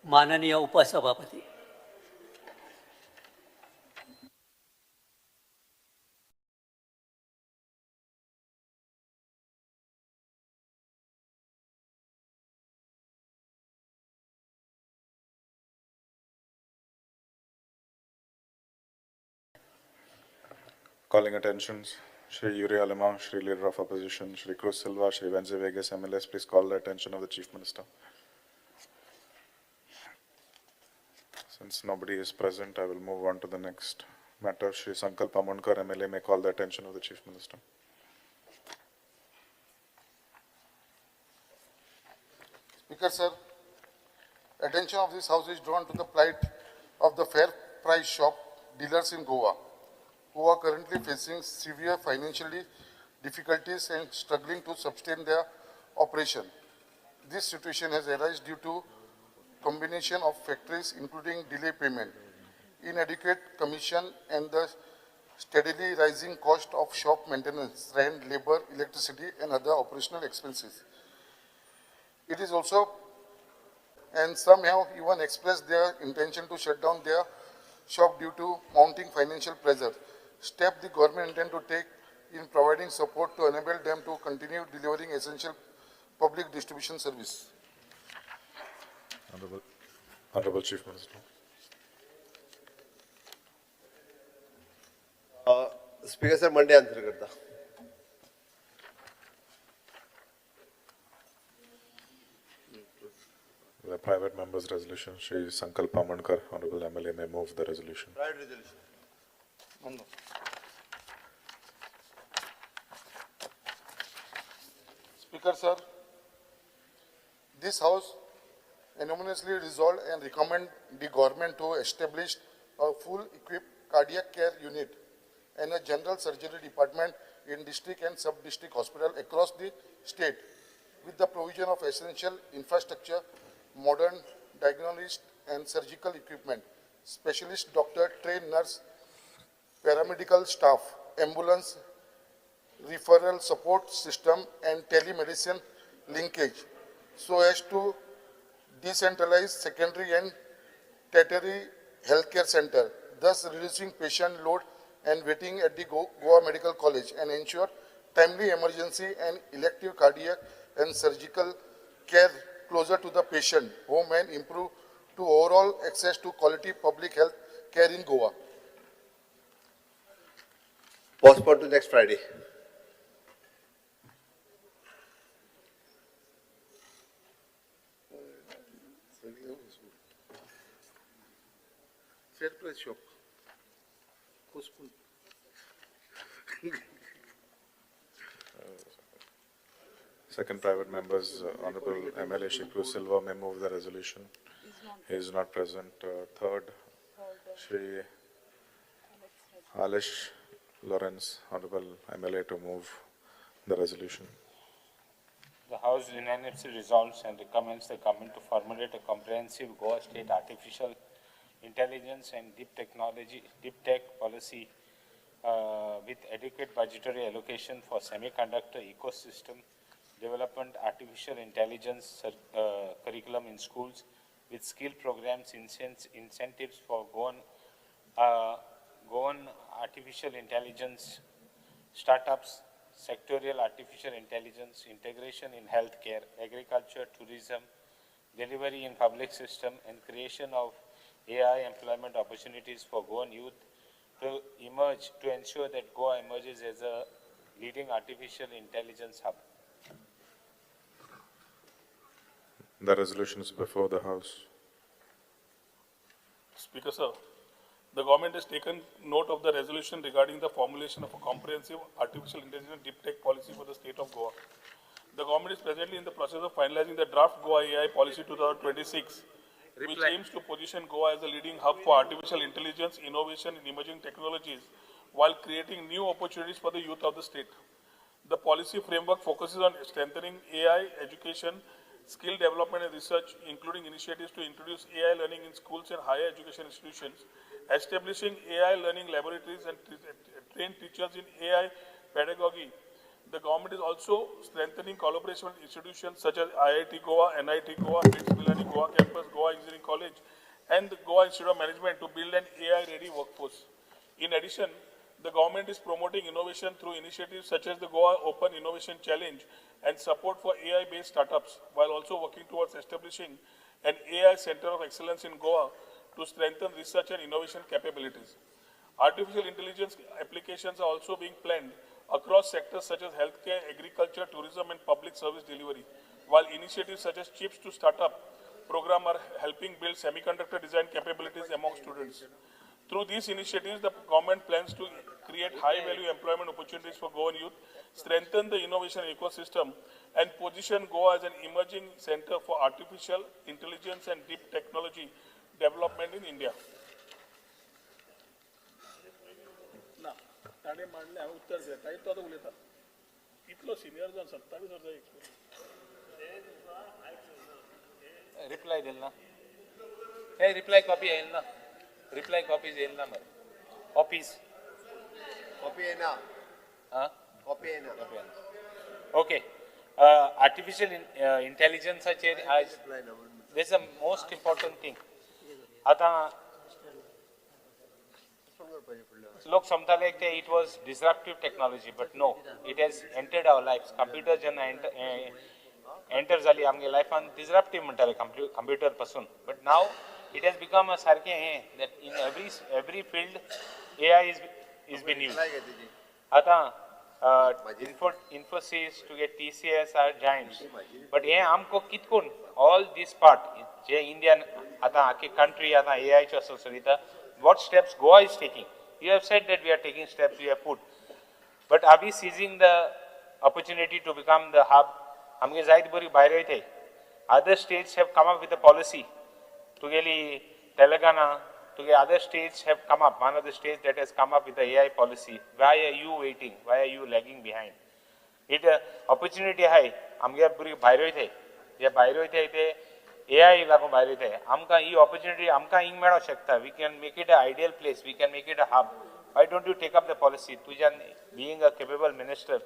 माननीय उपसभापती. Calling attentions, Shri Yuri Alima, Shri Leader of Opposition, Shri Cruz Silva, Shri Venze Vegas, MLS, please call the attention of the Chief Minister. Since nobody is present, I will move on to the next matter. Shri Sankalp Amonkar, MLA, may call the attention of the Chief Minister. Speaker, sir, attention of this House is drawn to the plight of the fair price shop dealers in Goa, who are currently facing severe financial difficulties and struggling to sustain their operation. This situation has arisen due to combination of factors including delay payment, inadequate commission, and the steadily rising cost of shop maintenance, rent, labor, electricity, and other operational expenses. It is also, and some have even expressed their intention to shut down their shop due to mounting financial pressure. Step the government intend to take in providing support to enable them to continue delivering essential public distribution service. Honorable Chief Minister. Speaker sir, Monday answer करता. The private member's resolution, Shri Sankalp Amonkar, Honorable MLA, may move the resolution. Private resolution. Speaker, sir, this House unanimously resolved and recommend the government to establish a full equipped cardiac care unit and a general surgery department in district and sub-district hospital across the state with the provision of essential infrastructure, modern diagnostic and surgical equipment, specialist doctor, trained nurse, paramedical staff, ambulance, referral support system, and telemedicine linkage so as to decentralize secondary and tertiary healthcare center, thus reducing patient load and waiting at the Goa Medical College, and ensure timely emergency and elective cardiac and surgical care closer to the patient home and improve to overall access to quality public health care in Goa. Postpone to next Friday. Fair price shop. Postpone. Second private member's Honorable MLA Shri Cruz Silva may move the resolution. He is not present. Third, Shri Alish Lawrence, Honorable MLA, to move the resolution. The House unanimously resolves and recommends the government to formulate a comprehensive Goa State Artificial Intelligence and Deep Tech policy with adequate budgetary allocation for semiconductor ecosystem development, artificial intelligence curriculum in schools with skill programs, incentives for Goan artificial intelligence startups, sectorial artificial intelligence, integration in healthcare, agriculture, tourism, delivery in public system, and creation of AI employment opportunities for Goan youth to ensure that Goa emerges as a leading artificial intelligence hub. The resolution is before the House. Speaker, sir, the government has taken note of the resolution regarding the formulation of a comprehensive artificial intelligence deep tech policy for the state of Goa. The government is presently in the process of finalizing the draft Goa AI policy 2026, which aims to position Goa as a leading hub for artificial intelligence, innovation in emerging technologies, while creating new opportunities for the youth of the state. The policy framework focuses on strengthening AI education, skill development and research, including initiatives to introduce AI learning in schools and higher education institutions, establishing AI learning laboratories and train teachers in AI pedagogy, The government is also strengthening collaboration with institutions such as IIT Goa, NIT Goa, BITS Milani Goa Campus, Goa Engineering College, and the Goa Institute of Management to build an AI-ready workforce. In addition, the government is promoting innovation through initiatives such as the Goa Open Innovation Challenge and support for AI-based startups, while also working towards establishing an AI Center of Excellence in Goa to strengthen research and innovation capabilities. Artificial intelligence applications are also being planned across sectors such as healthcare, agriculture, tourism, and public service delivery, while initiatives such as Chips to Startup program are helping build semiconductor design capabilities among students. Through these initiatives, the government plans to create high-value employment opportunities for Goan youth, strengthen the innovation ecosystem, and position Goa as an emerging center for artificial intelligence and deep technology development in India. ना ताणे मांडले हांव उत्तर दिलें ताई तो आतां उलयता इतलो senior जावन 27 वर्सां एक्सपिरियन्स रिप्लाय दिल ना हे रिप्लाय कॉपी येईल ना रिप्लाय कॉपीज येईल ना मरे कॉपीज कॉपी आहे ना हां कॉपी आहे ना ओके आर्टिफिशियल इंटेलिजन्साचेर आज this a most important thing आता लोक समजताले की it was disruptive technology but no it has entered our life computer जेन्ना एंटर जाली आमगे लायफान डिसरप्टिव्ह म्हणटाले कंप्युटर पासून but now it has become a sarke that in every field AI is being used. Ata Infosys to get TCS are giants, but amko kitkun all this part je Indian ata ake country ata AI cho societa what steps Goa is taking. You have said that we are taking steps, we have put, but are we seizing the opportunity to become the hub? Amge zaid buri bayre the other states have come up with a policy. Tugeli, Telangana, other states have come up. One of the states that has come up with the AI policy. Why are you waiting? Why are you lagging behind? It opportunity hai. Amge puri bhairo the. Je bhairo the AI lago bhairo the. Amka e opportunity amka ing mero shakta. We can make it an ideal place. We can make it a hub. Why don't you take up the policy? Tujan being a capable minister.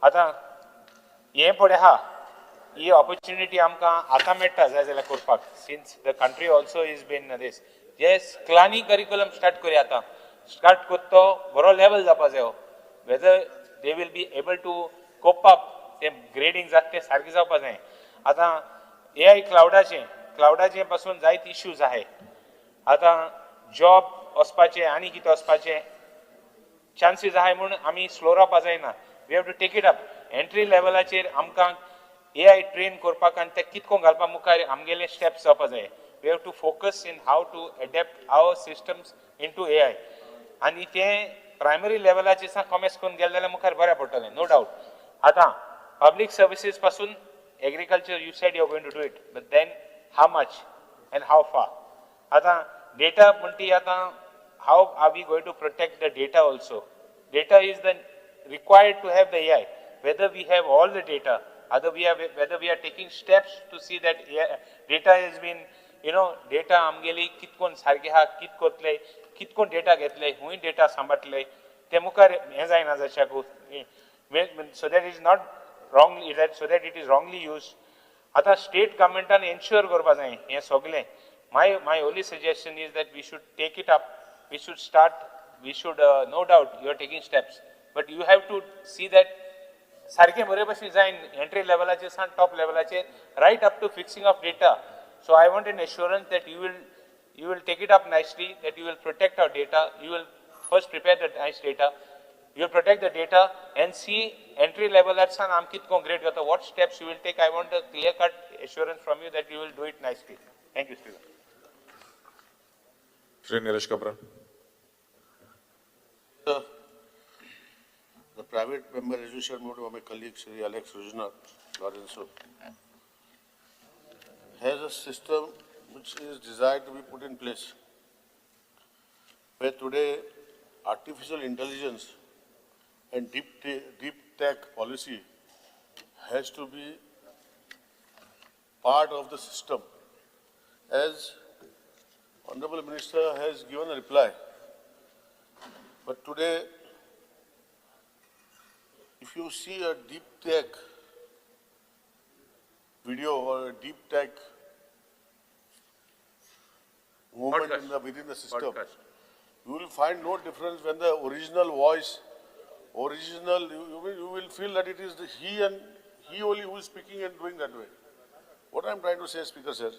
Ata ye pode ha. ये opportunity आमका आता मेट्टा जाय जाल्यार करपाक since the country also is been this yes क्लानी curriculum start करूया आता start करतो बरो level जावपा जायो whether they will be able to cope up ते grading जाते सारखे जावपा जाय आता AI cloudaचे पासून जायत issues आहे आता job वचपाचे आनी कितें वचपाचे chances आहे म्हणून आमी slow रावपा जायना we have to take it up entry levelaचेर आमकां AI train korpak and te kitko galpa mukare amgele steps जावपा जाय we have to focus in how to adapt our systems into AI आणि ते primary levelaचे सा commerce करून गेले जाल्यार मुखार बऱ्या पडटले no doubt आता public services पासून agriculture you said you are going to do it but then how much and how far आता data म्हणटी आता how are we going to protect the data also data is the required to have the AI whether we have all the data whether we are taking steps to see that data has been, data amgeli kitkon sarge ha kitkotle kitkon data getle hui data sambatle temukar ezai na zashaku so that it is not wrongly so that it is wrongly used. Ata state government an ensure korba jay he sogle my only suggestion is that we should take it up we should start no doubt you are taking steps but you have to see that सारखे बरे भशेन जायन entry लेवलाचेर सान top लेवलाचेर right up to fixing of data so I want an assurance that you will take it up nicely that you will protect our data you will first prepare the nice data you will protect the data and see entry level at san amkit concrete gata what steps you will take I want a clear cut assurance from you that you will do it nicely thank you Stephen Shri Nilesh Kabran. The private member resolution moved by my colleague Shri Alex Rujna Lorenzo has a system which is desired to be put in place where today artificial intelligence and deep tech policy has to be part of the system. As Honorable Minister has given a reply, but today if you see a deep tech video or a deep tech movement within the system, you will find no difference when the original voice, you will feel that it is he and he only who is speaking and doing that way. What I am trying to say, Speaker Sir,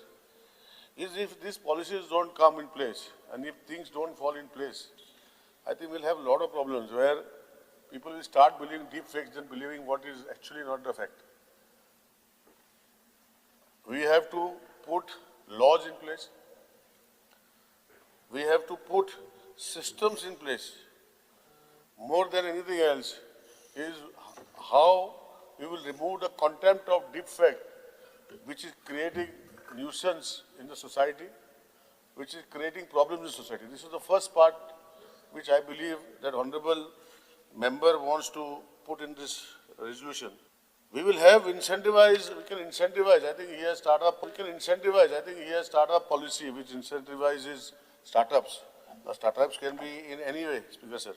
is if these policies don't come in place and if things don't fall in place, I think we'll have a lot of problems where people will start believing deep fakes and believing what is actually not the fact. We have to put laws in place. We have to put systems in place. More than anything else is how we will remove the contempt of deep fake, which is creating nuisance in the society, which is creating problems in society. This is the first part which I believe that Honorable Member wants to put in this resolution. We will have we can incentivize, I think he has startup policy which incentivizes startups. The startups can be in any way, Speaker Sir.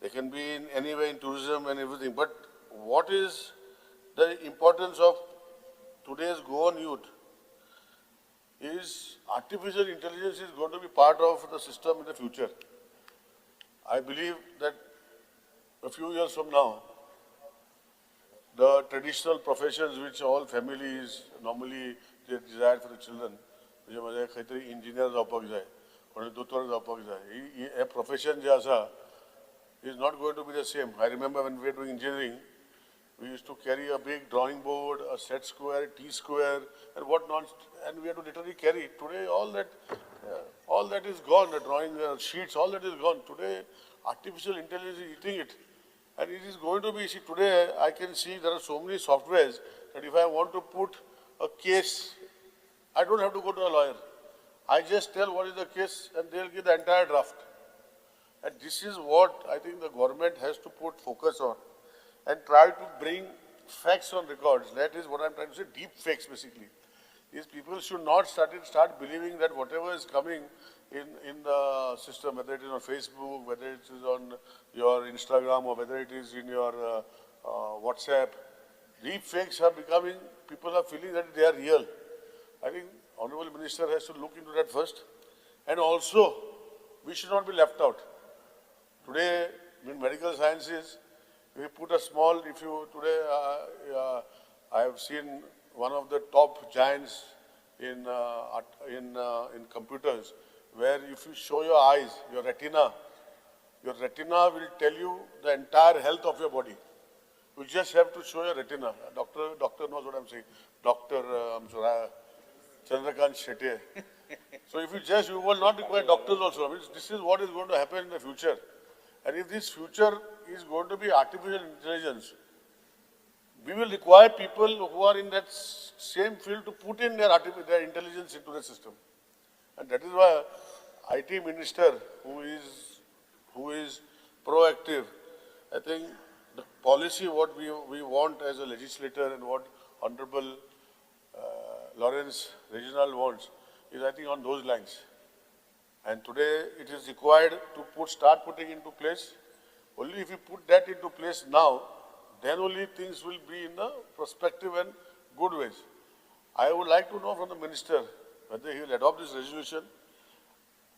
They can be in any way in tourism and everything. But what is the importance of today's Goan youth is artificial intelligence is going to be part of the system in the future. I believe that a few years from now, the traditional professions which all families normally they desire for the children, engineer a profession is not going to be the same. I remember when we were doing engineering, we used to carry a big drawing board, a set square, T-square, and whatnot, and we had to literally carry. Today, all that is gone. The drawing sheets, all that is gone. Today, artificial intelligence is eating it. And it is going to be, see, today I can see there are so many softwares that if I want to put a case, I don't have to go to a lawyer. I just tell what is the case and they'll give the entire draft. And this is what I think the government has to put focus on and try to bring facts on records. That is what I'm trying to say, deep facts basically. Is people should not start believing that whatever is coming in the system, whether it is on Facebook, whether it is on your Instagram, or whether it is in your WhatsApp, deep fakes are becoming, people are feeling that they are real. I think Honorable Minister has to look into that first. And also, we should not be left out. Today, in medical sciences, we put a small, I have seen one of the top giants in computers, where if you show your eyes, your retina will tell you the entire health of your body. You just have to show your retina. Doctor knows what I'm saying. Chandrakant Shetty. So if you will not require doctors also. I mean, this is what is going to happen in the future. And if this future is going to be artificial intelligence, we will require people who are in that same field to put in their intelligence into the system. And that is why IT Minister, who is proactive, I think the policy what we want as a legislator and what Honorable Lawrence Regional wants is I think on those lines. And today it is required to start putting into place. Only if you put that into place now, then only things will be in the prospective and good ways. I would like to know from the Minister whether he will adopt this resolution,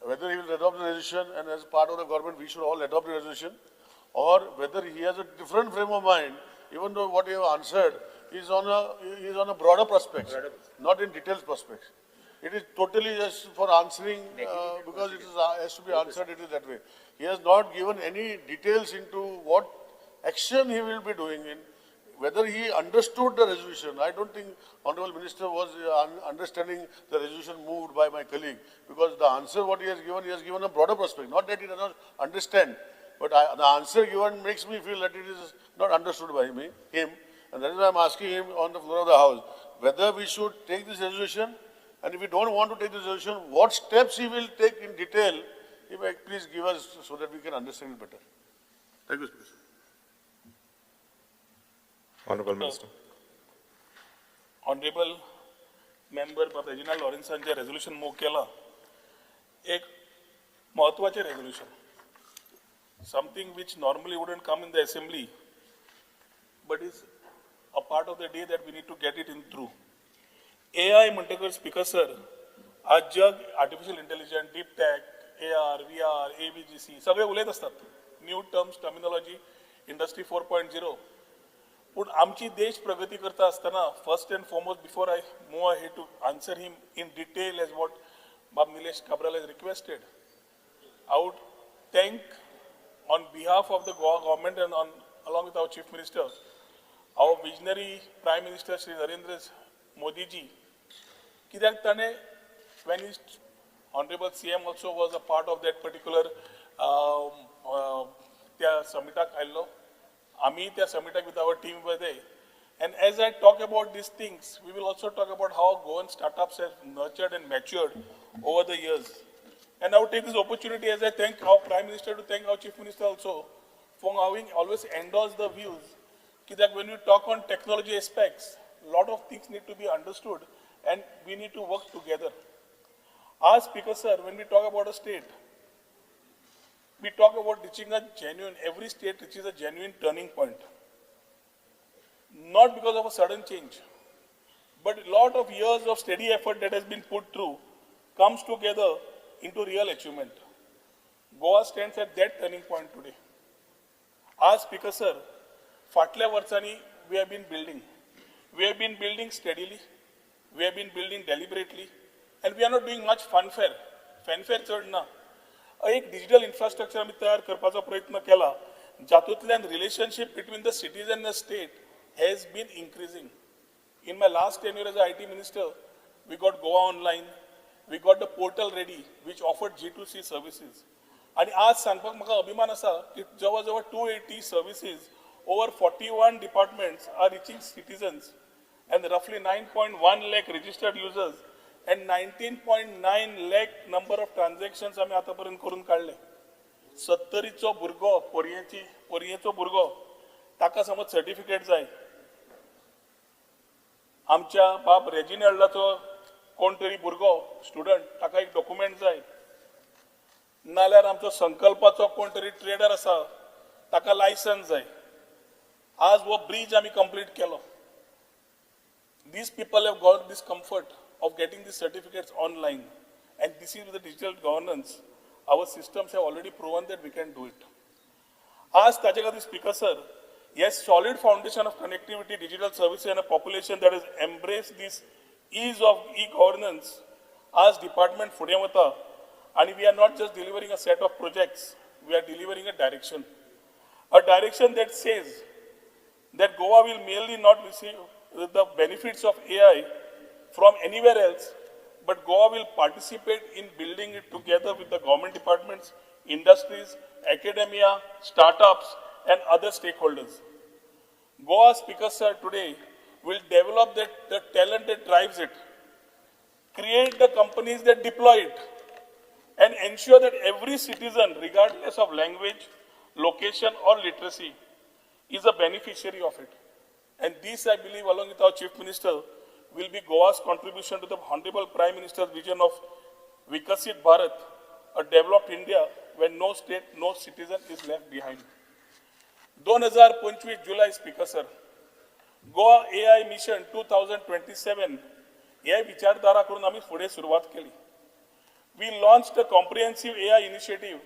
and as part of the government we should all adopt the resolution, or whether he has a different frame of mind, even though what he have answered is on a broader prospect, not in detailed prospect. It is totally just for answering, because it has to be answered, it is that way. He has not given any details into what action he will be doing in, whether he understood the resolution. I don't think Honorable Minister was understanding the resolution moved by my colleague, because the answer what he has given a broader prospect, not that he does not understand, but the answer given makes me feel that it is not understood by him, and that is why I'm asking him on the floor of the House, whether we should take this resolution, and if we don't want to take this resolution, what steps he will take in detail, he may please give us so that we can understand it better. Thank you, Speaker. Honorable Minister. Honorable Member for Regional Lawrence J resolution move केला, एक महत्वाचे resolution, something which normally wouldn't come in the assembly, but it's a part of the day that we need to get it in through. AI म्हणटकर speaker sir, आज जग artificial intelligence, deep tech, AR, VR, ABGC सगळे उलयत असतात. New terms, terminology, industry 4.0. पण आमची देश प्रगती करता असताना first and foremost, before I move ahead to answer him in detail as what Bob Nilesh Cabral has requested, I would thank on behalf of the Goa government and along with our Chief Minister, our visionary Prime Minister Shri Narendra Modi ji, कित्याक ताणे when his Honorable CM also was a part of that particular त्या समिटाक आयल्लो, आम्ही त्या समिटाक with our team were there. And as I talk about these things, we will also talk about how Goan startups have nurtured and matured over the years. And I would take this opportunity as I thank our Prime Minister to thank our Chief Minister also for having always endorsed the views that when we talk on technology aspects, a lot of things need to be understood and we need to work together. As Speaker Sir, when we talk about a state, we talk about reaching a genuine, every state reaches a genuine turning point. Not because of a sudden change, but a lot of years of steady effort that has been put through comes together into real achievement. Goa stands at that turning point today. As Speaker Sir, फाटल्या वर्षांनी we have been building. We have been building steadily. We have been building deliberately. And we are not doing much fanfare. Fanfare चढ ना. एक digital infrastructure आम्ही तयार करपाचा प्रयत्न केला. जातूंतल्यान relationship between the cities and the state has been increasing. In my last tenure as IT minister, we got Goa Online. We got the portal ready, which offered G2C services. And आज सांगपाक म्हाका अभिमान आसा की जवळ 280 services over 41 departments are reaching citizens and roughly 9.1 lakh registered users and 19.9 lakh number of transactions आम्ही आतापर्यंत करून काढले. 70चो भुरगो पोरयेचो भुरगो ताका समज सर्टिफिकेट जाय, आमच्या बाब रेजिनल्डाचो कोण तरी भुरगो स्टुडंट ताका एक डॉक्युमेंट जाय, नाल्यार आमचो संकल्पाचो कोण तरी ट्रेडर आसा ताका लायसन्स जाय. आज वो ब्रिज आम्ही complete Kelo. These people have got this comfort of getting these certificates online, and this is with the digital governance. Our systems have already proven that we can do it. As Tajagadi Speaker Sir, yes, solid foundation of connectivity, digital services, and a population that has embraced this ease of e-governance as department Fudiyamata, and we are not just delivering a set of projects, we are delivering a direction that says that Goa will merely not receive the benefits of AI from anywhere else, but Goa will participate in building it together with the government departments, industries, academia, startups, and other stakeholders. Goa Speaker Sir today will develop the talent that drives it, create the companies that deploy it, and ensure that every citizen, regardless of language, location, or literacy, is a beneficiary of it. And this, I believe, along with our Chief Minister, will be Goa's contribution to the Honorable Prime Minister's vision of Vikasit Bharat, a developed India where no state, no citizen is left behind. 2025 July, Speaker Sir, Goa AI Mission 2027 AI विचारधारा करून आम्ही पुढे सुरुवात केली. We launched a comprehensive AI initiative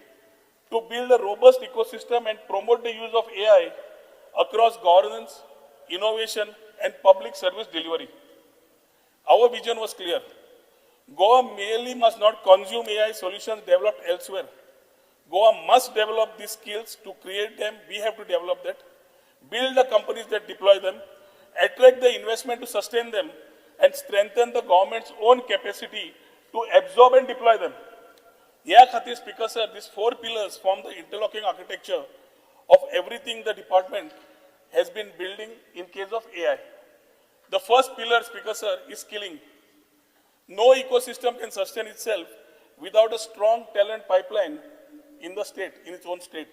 to build a robust ecosystem and promote the use of AI across governance, innovation, and public service delivery. Our vision was clear. Goa merely must not consume AI solutions developed elsewhere. Goa must develop these skills. To create them, we have to develop that, build the companies that deploy them, attract the investment to sustain them, and strengthen the government's own capacity to absorb and deploy them. Yeah, Khatir Speaker Sir, these 4 pillars form the interlocking architecture of everything the department has been building in case of AI. The first pillar, Speaker Sir, is skilling. No ecosystem can sustain itself without a strong talent pipeline in the state, in its own state.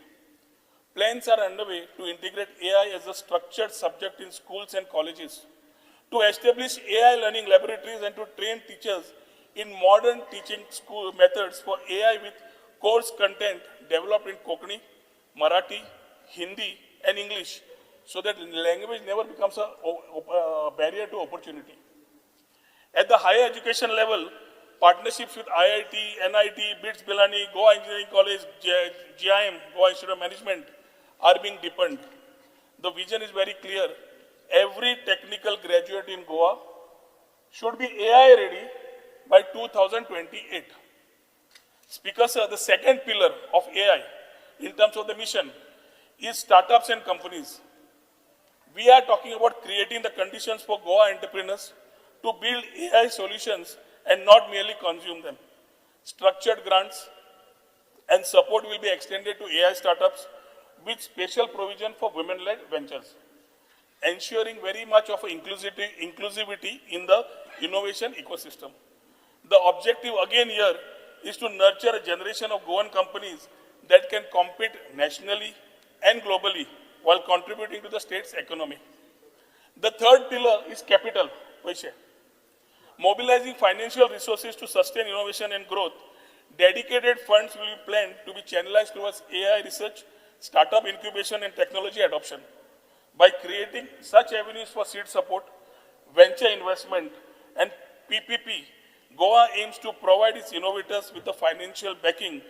Plans are underway to integrate AI as a structured subject in schools and colleges, to establish AI learning laboratories and to train teachers in modern teaching school methods for AI with course content developed in Konkani, Marathi, Hindi, and English, so that language never becomes a barrier to opportunity. At the higher education level, partnerships with IIT, NIT, BITS Pilani, Goa Engineering College, GIM, Goa Institute of Management are being deepened. The vision is very clear. Every technical graduate in Goa should be AI ready by 2028. Speaker sir, the second pillar of AI in terms of the mission is startups and companies. We are talking about creating the conditions for Goa entrepreneurs to build AI solutions and not merely consume them. Structured grants and support will be extended to AI startups with special provision for women-led ventures, ensuring very much of inclusivity in the innovation ecosystem. The objective again here is to nurture a generation of Goan companies that can compete nationally and globally while contributing to the state's economy. The third pillar is capital. Mobilizing financial resources to sustain innovation and growth, dedicated funds will be planned to be channelized towards AI research, startup incubation and technology adoption. By creating such avenues for seed support, venture investment and PPP, Goa aims to provide its innovators with the financial backing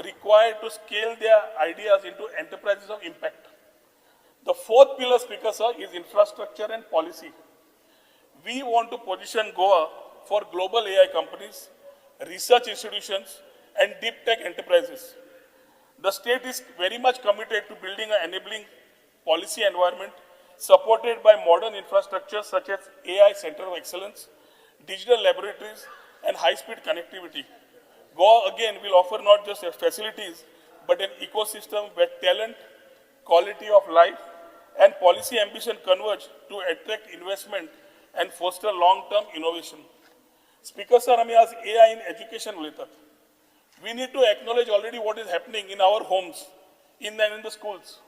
required to scale their ideas into enterprises of impact. The fourth pillar, Speaker sir, is infrastructure and policy. We want to position Goa for global AI companies, research institutions, and deep tech enterprises. The state is very much committed to building an enabling policy environment supported by modern infrastructure such as AI Center of Excellence, digital laboratories, and high-speed connectivity. Goa again will offer not just facilities, but an ecosystem where talent, quality of life, and policy ambition converge to attract investment and foster long-term innovation. Speaker sir, आम्ही आज AI in education उलयतात. We need to acknowledge already what is happening in our homes, in the schools.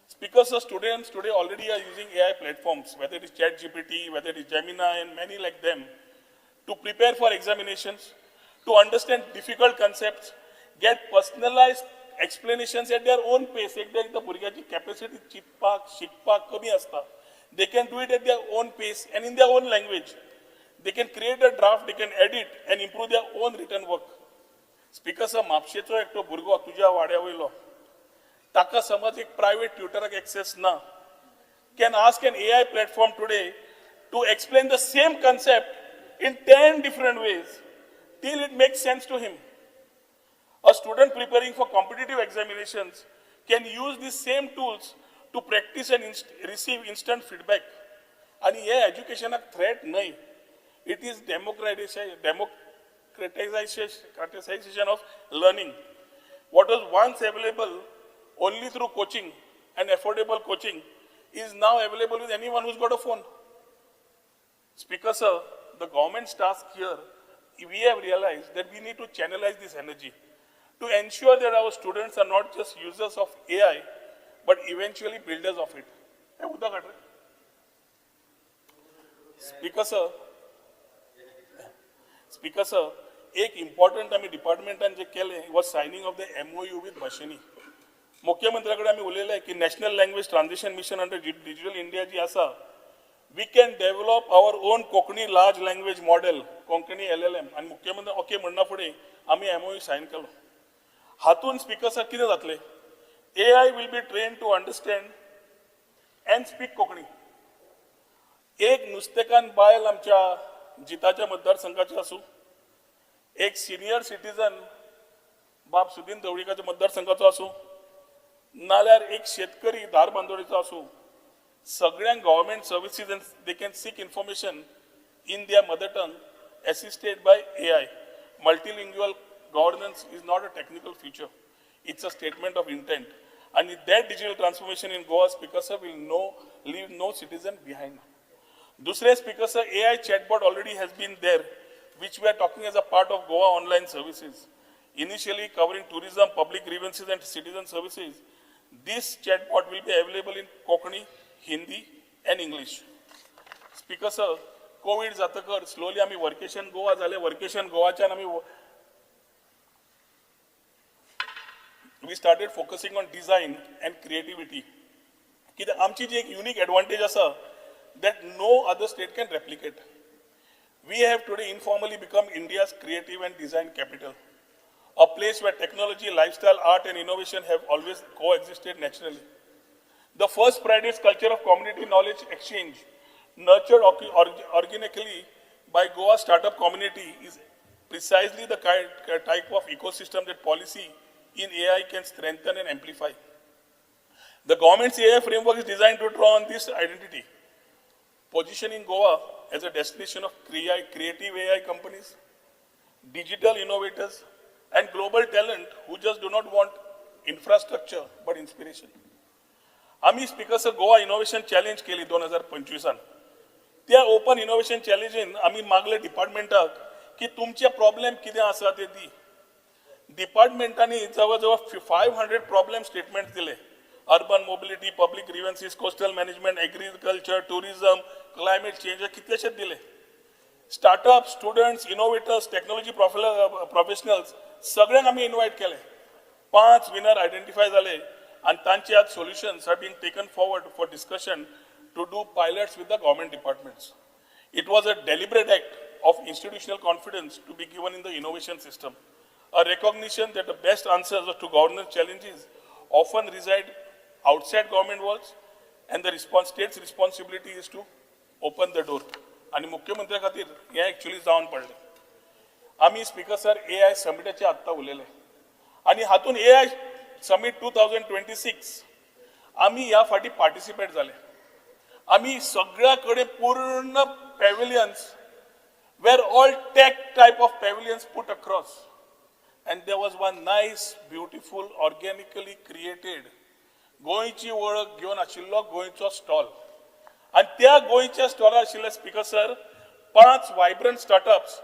Speaker sir, students today already are using AI platforms, whether it is ChatGPT, whether it is Gemini, and many like them, to prepare for examinations, to understand difficult concepts, get personalized explanations at their own pace. एकदा भुरग्याची capacity चिंतपाक, शिकपाक कमी असता. They can do it at their own pace and in their own language. They can create a draft, they can edit and improve their own written work. Speaker sir, म्हापशेचो एकटो भुरगो तुज्या वाड्या वयलो, ताका समज एक private tutor access ना, can ask an AI platform today to explain the same concept in 10 different ways till it makes sense to him. A student preparing for competitive examinations can use these same tools to practice and receive instant feedback. And here education a threat nahi. It is democratization of learning. What was once available only through coaching and affordable coaching is now available with anyone who's got a phone. Speaker sir, the government's task here, we have realized that we need to channelize this energy to ensure that our students are not just users of AI, but eventually builders of it. Speaker sir, एक important आम्ही डिपार्टमेंटान जे केले was signing of the MOU with Mashini. मुख्यमंत्र्याकडे आम्ही उलयले की national language transition mission under digital India जी आसा, we can develop our own Konkani large language model, Konkani LLM, आणि मुख्यमंत्री ओके म्हणना फुडें आम्ही MOU साइन केलो. हातून स्पीकर सर कितें जातले? AI will be trained to understand and speak Konkani. एक नुस्तेकान बायल आमच्या जिताच्या मतदारसंघाचे आसूं, एक सिनियर सिटीजन बाब सुदीन ढवळीकाच्या मतदारसंघाचो आसूं, नाल्यार एक शेतकरी धारबांदोडेचो आसूं, सगळ्यांक government services and they can seek information in their mother tongue assisted by AI. Multilingual governance is not a technical feature. It's a statement of intent. And that digital transformation in Goa, Speaker sir, will leave no citizen behind. Dusre Speaker sir, AI chatbot already has been there, which we are talking as a part of Goa online services. Initially covering tourism, public grievances and citizen services, this chatbot will be available in Konkani, Hindi and English. Speaker sir, COVID जातकर slowly आम्ही workation Goa झाले, workation गोवाच्यान आम्ही we started focusing on design and creativity. कित्याक आमची जी एक unique advantage आसा that no other state can replicate. We have today informally become India's creative and design capital, a place where technology, lifestyle, art and innovation have always coexisted naturally. The first pride is culture of community knowledge exchange, nurtured organically by Goa startup community, is precisely the type of ecosystem that policy in AI can strengthen and amplify. The government's AI framework is designed to draw on this identity, positioning Goa as a destination of creative AI companies, digital innovators, and global talent who just do not want infrastructure but inspiration. आम्ही speakers Goa innovation challenge केली 2025 त्या open innovation चॅलेंजीन आम्ही मागले डिपार्टमेंटाक की तुमचे problem कितें आसा ते दी. डिपार्टमेंटांनी जवळजवळ 500 प्रॉब्लेम स्टेटमेंट दिले. Urban mobility, public grievances, coastal management, agriculture, tourism, climate change कितलेशेच दिले. Startup, students, innovators, technology professionals सगळ्यांक आम्ही इन्व्हाइट केले. 5 विनर आयडेंटिफाय झाले and तांचे आज solutions are being taken forward for discussion to do pilots with the government departments. It was a deliberate act of institutional confidence to be given in the innovation system, a recognition that the best answers to governance challenges often reside outside government walls and the state's responsibility is to open the door. आणि मुख्यमंत्री खातीर हे actually जावन पडले. आम्ही speaker sir AI समिटाचे आत्ता उलयले आणि हातून AI समिट 2026 आम्ही या फाटी पार्टिसिपेट झाले. आम्ही सगळ्याकडे पूर्ण पॅव्हिलियन्स वेर all tech type of pavilions put across and there was one nice beautiful organically created गोंयची वळख घेवन आशिल्लो गोंयचो स्टॉल. आणि त्या गोंयच्या स्टॉलार आशिल्ले speaker sir 5 vibrant startups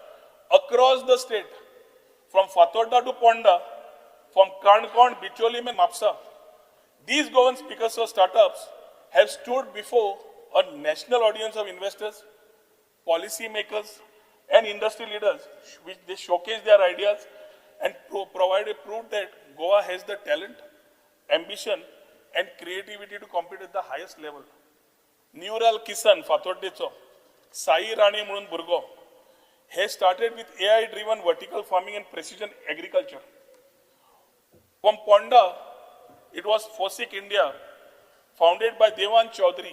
across the state from Fatorda to Ponda, from Konkani, Bicholi and Mapsa. These government speakers or startups have stood before a national audience of investors, policy makers and industry leaders, which they showcase their ideas and provide a proof that Goa has the talent, ambition and creativity to compete at the highest level. Neural Kisan, Fatoddecho, Sai Rani म्हणून Burgo, has started with AI-driven vertical farming and precision agriculture. From Ponda, it was Fosic India, founded by Devan Chaudhary,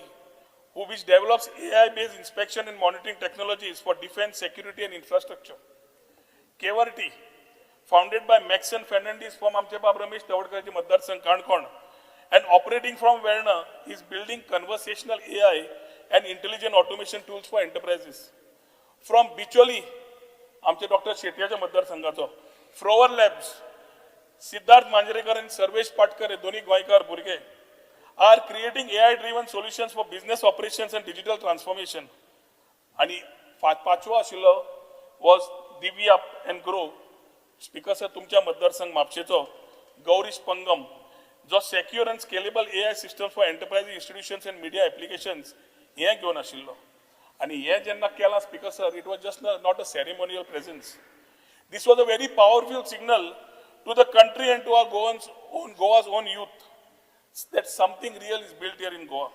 which develops AI-based inspection and monitoring technologies for defense, security, and infrastructure. Kevarti, founded by Maxon Fernandez from Amchebab Ramesh Tavadkarji Matdar Sangh Konkani, and operating from Verna, is building conversational AI and intelligent automation tools for enterprises. From Bicholi, Amche Dr. Shetyaja Matdar Sanghacho, Frower Labs, Siddharth Manjrekar and Sarvesh Patkar, Doni Goikar Burge, are creating AI-driven solutions for business operations and digital transformation. And Pachwa Ashilo was Divvy Up and Grow. Speaker sir, तुमच्या मतदारसंघ म्हापशेचो गौरीश पंगम, जो secure and scalable AI systems for enterprise institutions and media applications हे घेवन आशिल्लो. आणि हे जेन्ना केला speaker sir, it was just not a ceremonial presence. This was a very powerful signal to the country and to our Goa's own youth that something real is built here in Goa.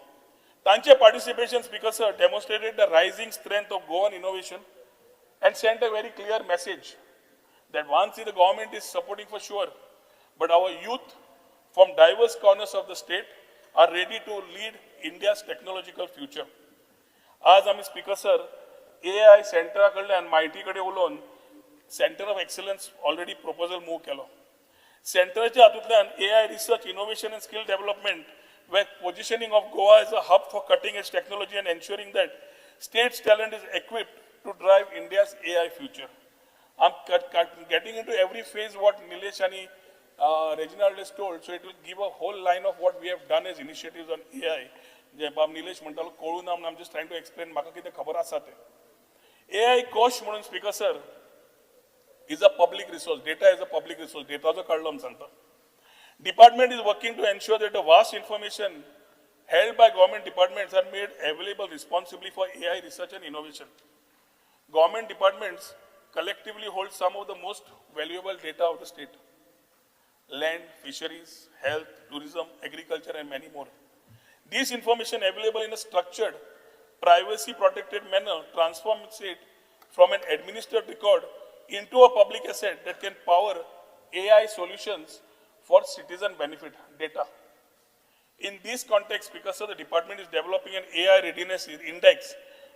Tanche participation speakers demonstrated the rising strength of Goan innovation and sent a very clear message that once the government is supporting for sure, but our youth from diverse corners of the state are ready to lead India's technological future. आज आम्ही speaker sir AI सेंटरा कडल्यान माहिती कडे उलोवन centre of excellence already proposal move केलो. सेंटरच्या हातूंतल्यान AI research, innovation and skill development, where positioning of Goa as a hub for cutting edge technology and ensuring that state's talent is equipped to drive India's AI future. I'm getting into every phase what Nilesh and Reginald has told, so it will give a whole line of what we have done as initiatives on AI. जे बाब निलेश म्हणटालो कळू ना म्हणून I'm just trying to explain म्हाका कितें खबर आसा ते. AI कोश म्हणून speaker sir is a public resource. Data is a public resource. Data जो काढलो सांगता. Department is working to ensure that the vast information held by government departments are made available responsibly for AI research and innovation. Government departments collectively hold some of the most valuable data of the state. Land, fisheries, health, tourism, agriculture and many more. This information available in a structured, privacy-protected manner transforms it from an administered record into a public asset that can power AI solutions for citizen benefit data. In this context, because the department is developing an AI readiness index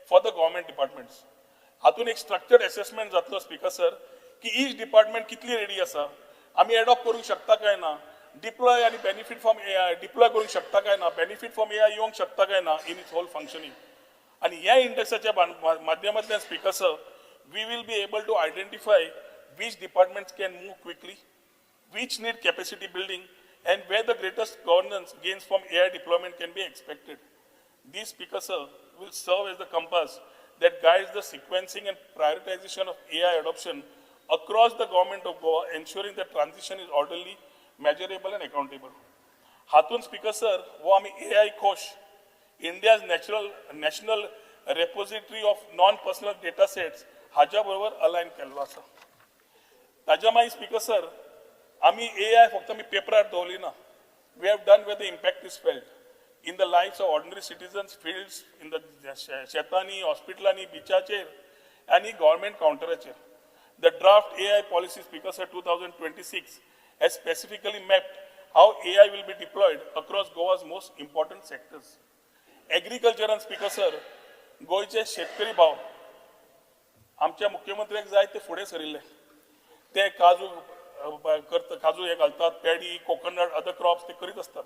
for the government departments. हातून एक structured assessment जातलो speaker sir की each department कितली ready आसा आम्ही adopt करूंक शकता काय ना डिप्लॉय आणि बेनिफिट फ्रॉम एआय डिप्लॉय करूंक शकता काय ना बेनिफिट फ्रॉम एआय येवंक शकता काय ना इन इट्स होल फंक्शनिंग आणि ह्या इंडेक्साच्या माध्यमांतल्यान speaker sir we will be able to identify which departments can move quickly, which need capacity building, and where the greatest governance gains from AI deployment can be expected. These speakers, sir, will serve as the compass that guides the sequencing and prioritization of AI adoption across the government of Goa, ensuring that transition is orderly, measurable, and accountable. Hatun speaker, sir, wo ami AI Kosh, India's national repository of non-personal data sets, haja borobar align kello asa. ताज्या मागीर speaker sir आम्ही AI फक्त आम्ही पेपरार दवरली ना. We have done where the impact is felt in the lives of ordinary citizens, fields, in the शेतांनी, हॉस्पिटलांनी, बिचाचेर आणि government counterचेर. The draft AI policy speaker sir 2026 has specifically mapped how AI will be deployed across Goa's most important sectors. Agriculture and speaker sir, गोयचे शेतकरी भाव आमच्या मुख्यमंत्र्याक जाय ते फुडें सरिल्ले. ते काजू काजू हे घालतात पॅडी कोकोनट अदर क्रॉप्स ते करीत असतात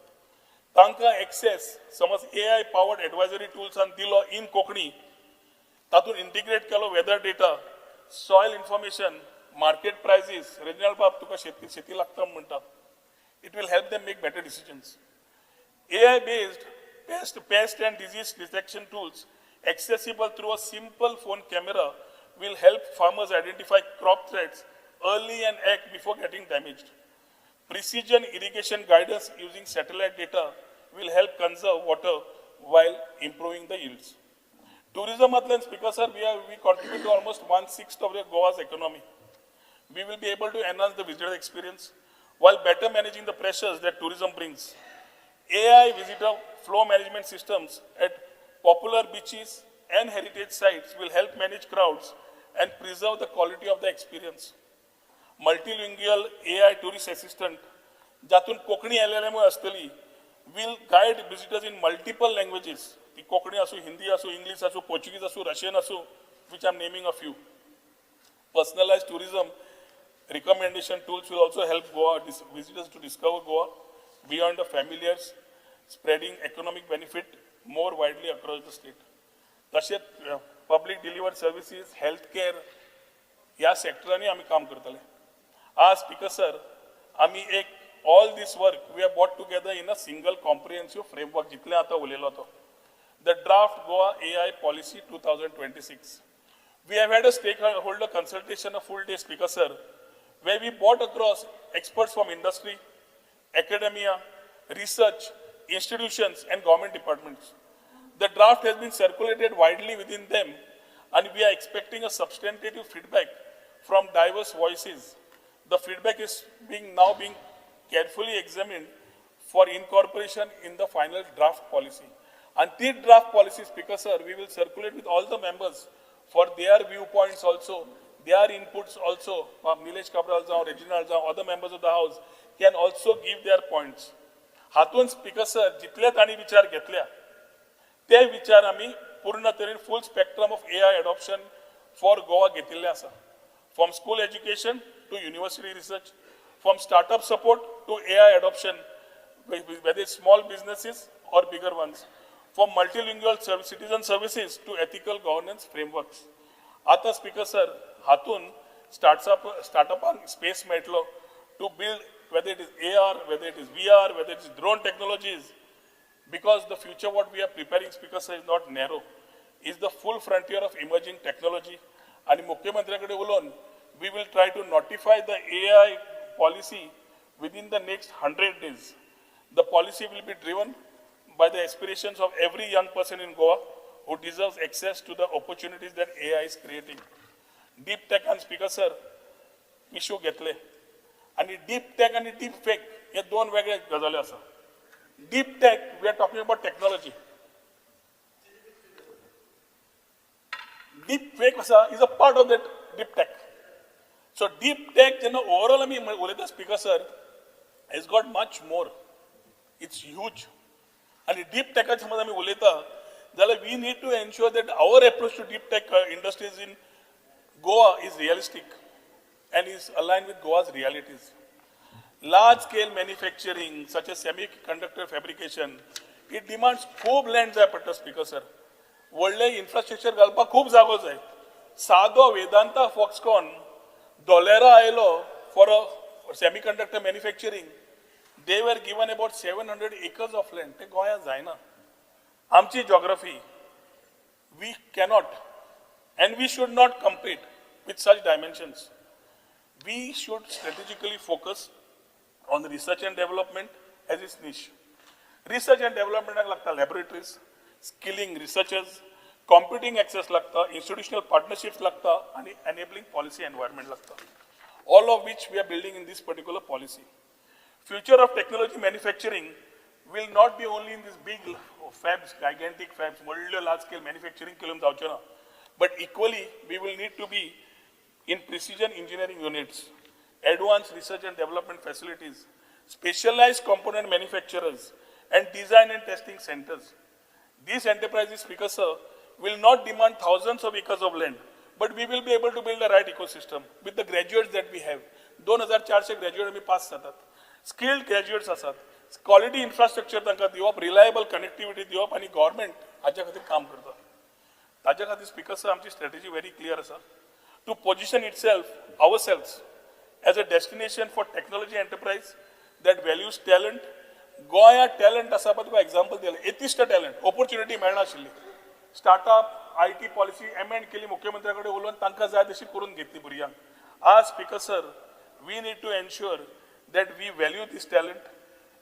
तांकां एक्सेस समज AI पावर्ड एडवायझरी टूल्सान दिलो इन कोंकणी तातूंत इंटिग्रेट केलो weather data soil information market prices regional बाब तुका शेती लागता म्हणटा it will help them make better decisions AI based pest and disease detection tools accessible through a simple phone camera will help farmers identify crop threats early and act before getting damaged. Precision irrigation guidance using satellite data will help conserve water while improving the yields. Tourism atlan speaker sir, we contribute to almost 1/6 of the Goa's economy. We will be able to enhance the visitor experience while better managing the pressures that tourism brings. AI visitor flow management systems at popular beaches and heritage sites will help manage crowds and preserve the quality of the experience. Multilingual AI tourist assistant, जातून Konkani LLM असतली, will guide visitors in multiple languages. ती कोंकणी असू, हिंदी असू, English असू, Portuguese असू, Russian असू, which I'm naming a few. Personalized tourism recommendation tools will also help visitors to discover Goa beyond the familiars, spreading economic benefit more widely across the state. तसेच public delivered services, healthcare, या सेक्टरांनी आम्ही काम करतले. As speaker sir, आम्ही एक all this work we have brought together in a single comprehensive framework जितले आता उलेलो तो. The draft Goa AI policy 2026. We have had a stakeholder consultation, a full day speaker sir, where we brought across experts from industry, academia, research, institutions and government departments. The draft has been circulated widely within them and we are expecting a substantive feedback from diverse voices. The feedback is now being carefully examined for incorporation in the final draft policy. And this draft policy, speaker sir, we will circulate with all the members for their viewpoints also, their inputs also. Nilesh Kabral, Reginald, other members of the house can also give their points. हातून speaker sir जितले तांणी विचार घेतल्या ते विचार आम्ही पूर्ण तरेन full spectrum of AI adoption for Goa घेतिल्ले आसा. From school education to university research, from startup support to AI adoption, whether it's small businesses or bigger ones, from multilingual citizen services to ethical governance frameworks. आता speaker sir, हातून startup space मेळटलो to build whether it is AR, whether it is VR, whether it is drone technologies, because the future what we are preparing, speaker sir, is not narrow, is the full frontier of emerging technology. And मुख्यमंत्र्याकडे उलोवन, we will try to notify the AI policy within the next 100 days. The policy will be driven by the aspirations of every young person in Goa who deserves access to the opportunities that AI is creating. Deep tech and speaker sir, issue घेतले. आणि deep tech आणि deep fake हे दोन वेगळे गजाली आसा. Deep tech, we are talking about technology. Deep fake is a part of that deep tech. So deep tech, overall, speaker sir, has got much more. It's huge. And deep tech, we need to ensure that our approach to deep tech industries in Goa is realistic and is aligned with Goa's realities. Large-scale manufacturing, such as semiconductor fabrication, it demands खूप land जाय पडटा speaker sir. व्हडले infrastructure घालपाक खूप जागो जाय. सादो Vedanta Foxconn Dolera आयलो for a semiconductor manufacturing. They were given about 700 acres of land. ते गोंया जायना. आमची geography, we cannot and we should not compete with such dimensions. We should strategically focus on research and development as its niche. Research and development like laboratories, skilling researchers, computing access lagta, institutional partnerships lagta, and enabling policy environment lagta. All of which we are building in this particular policy. Future of technology manufacturing will not be only in these big fabs, gigantic fabs, large scale manufacturing, but equally we will need to be in precision engineering units, advanced research and development facilities, specialized component manufacturers, and design and testing centers. These enterprises, speaker sir, will not demand thousands of acres of land, but we will be able to build the right ecosystem with the graduates that we have. 2,400 graduates we pass जातात. Skilled graduates असतात. Quality infrastructure तांकां दिवप, reliable connectivity दिवप आणि government हाच्या खातीर काम करता. ताच्या खातीर speaker sir आमची strategy very clear आसा. To position ourselves as a destination for technology enterprise that values talent. Goya talent असा पण तुका example दिला. एतिश्ट talent, opportunity मेळना आशिल्ली. Startup, IT policy, amend केली मुख्यमंत्र्याकडे उलोवन तांकां जाय तशी करून घेतली भुरग्यांक. As speaker sir, we need to ensure that we value this talent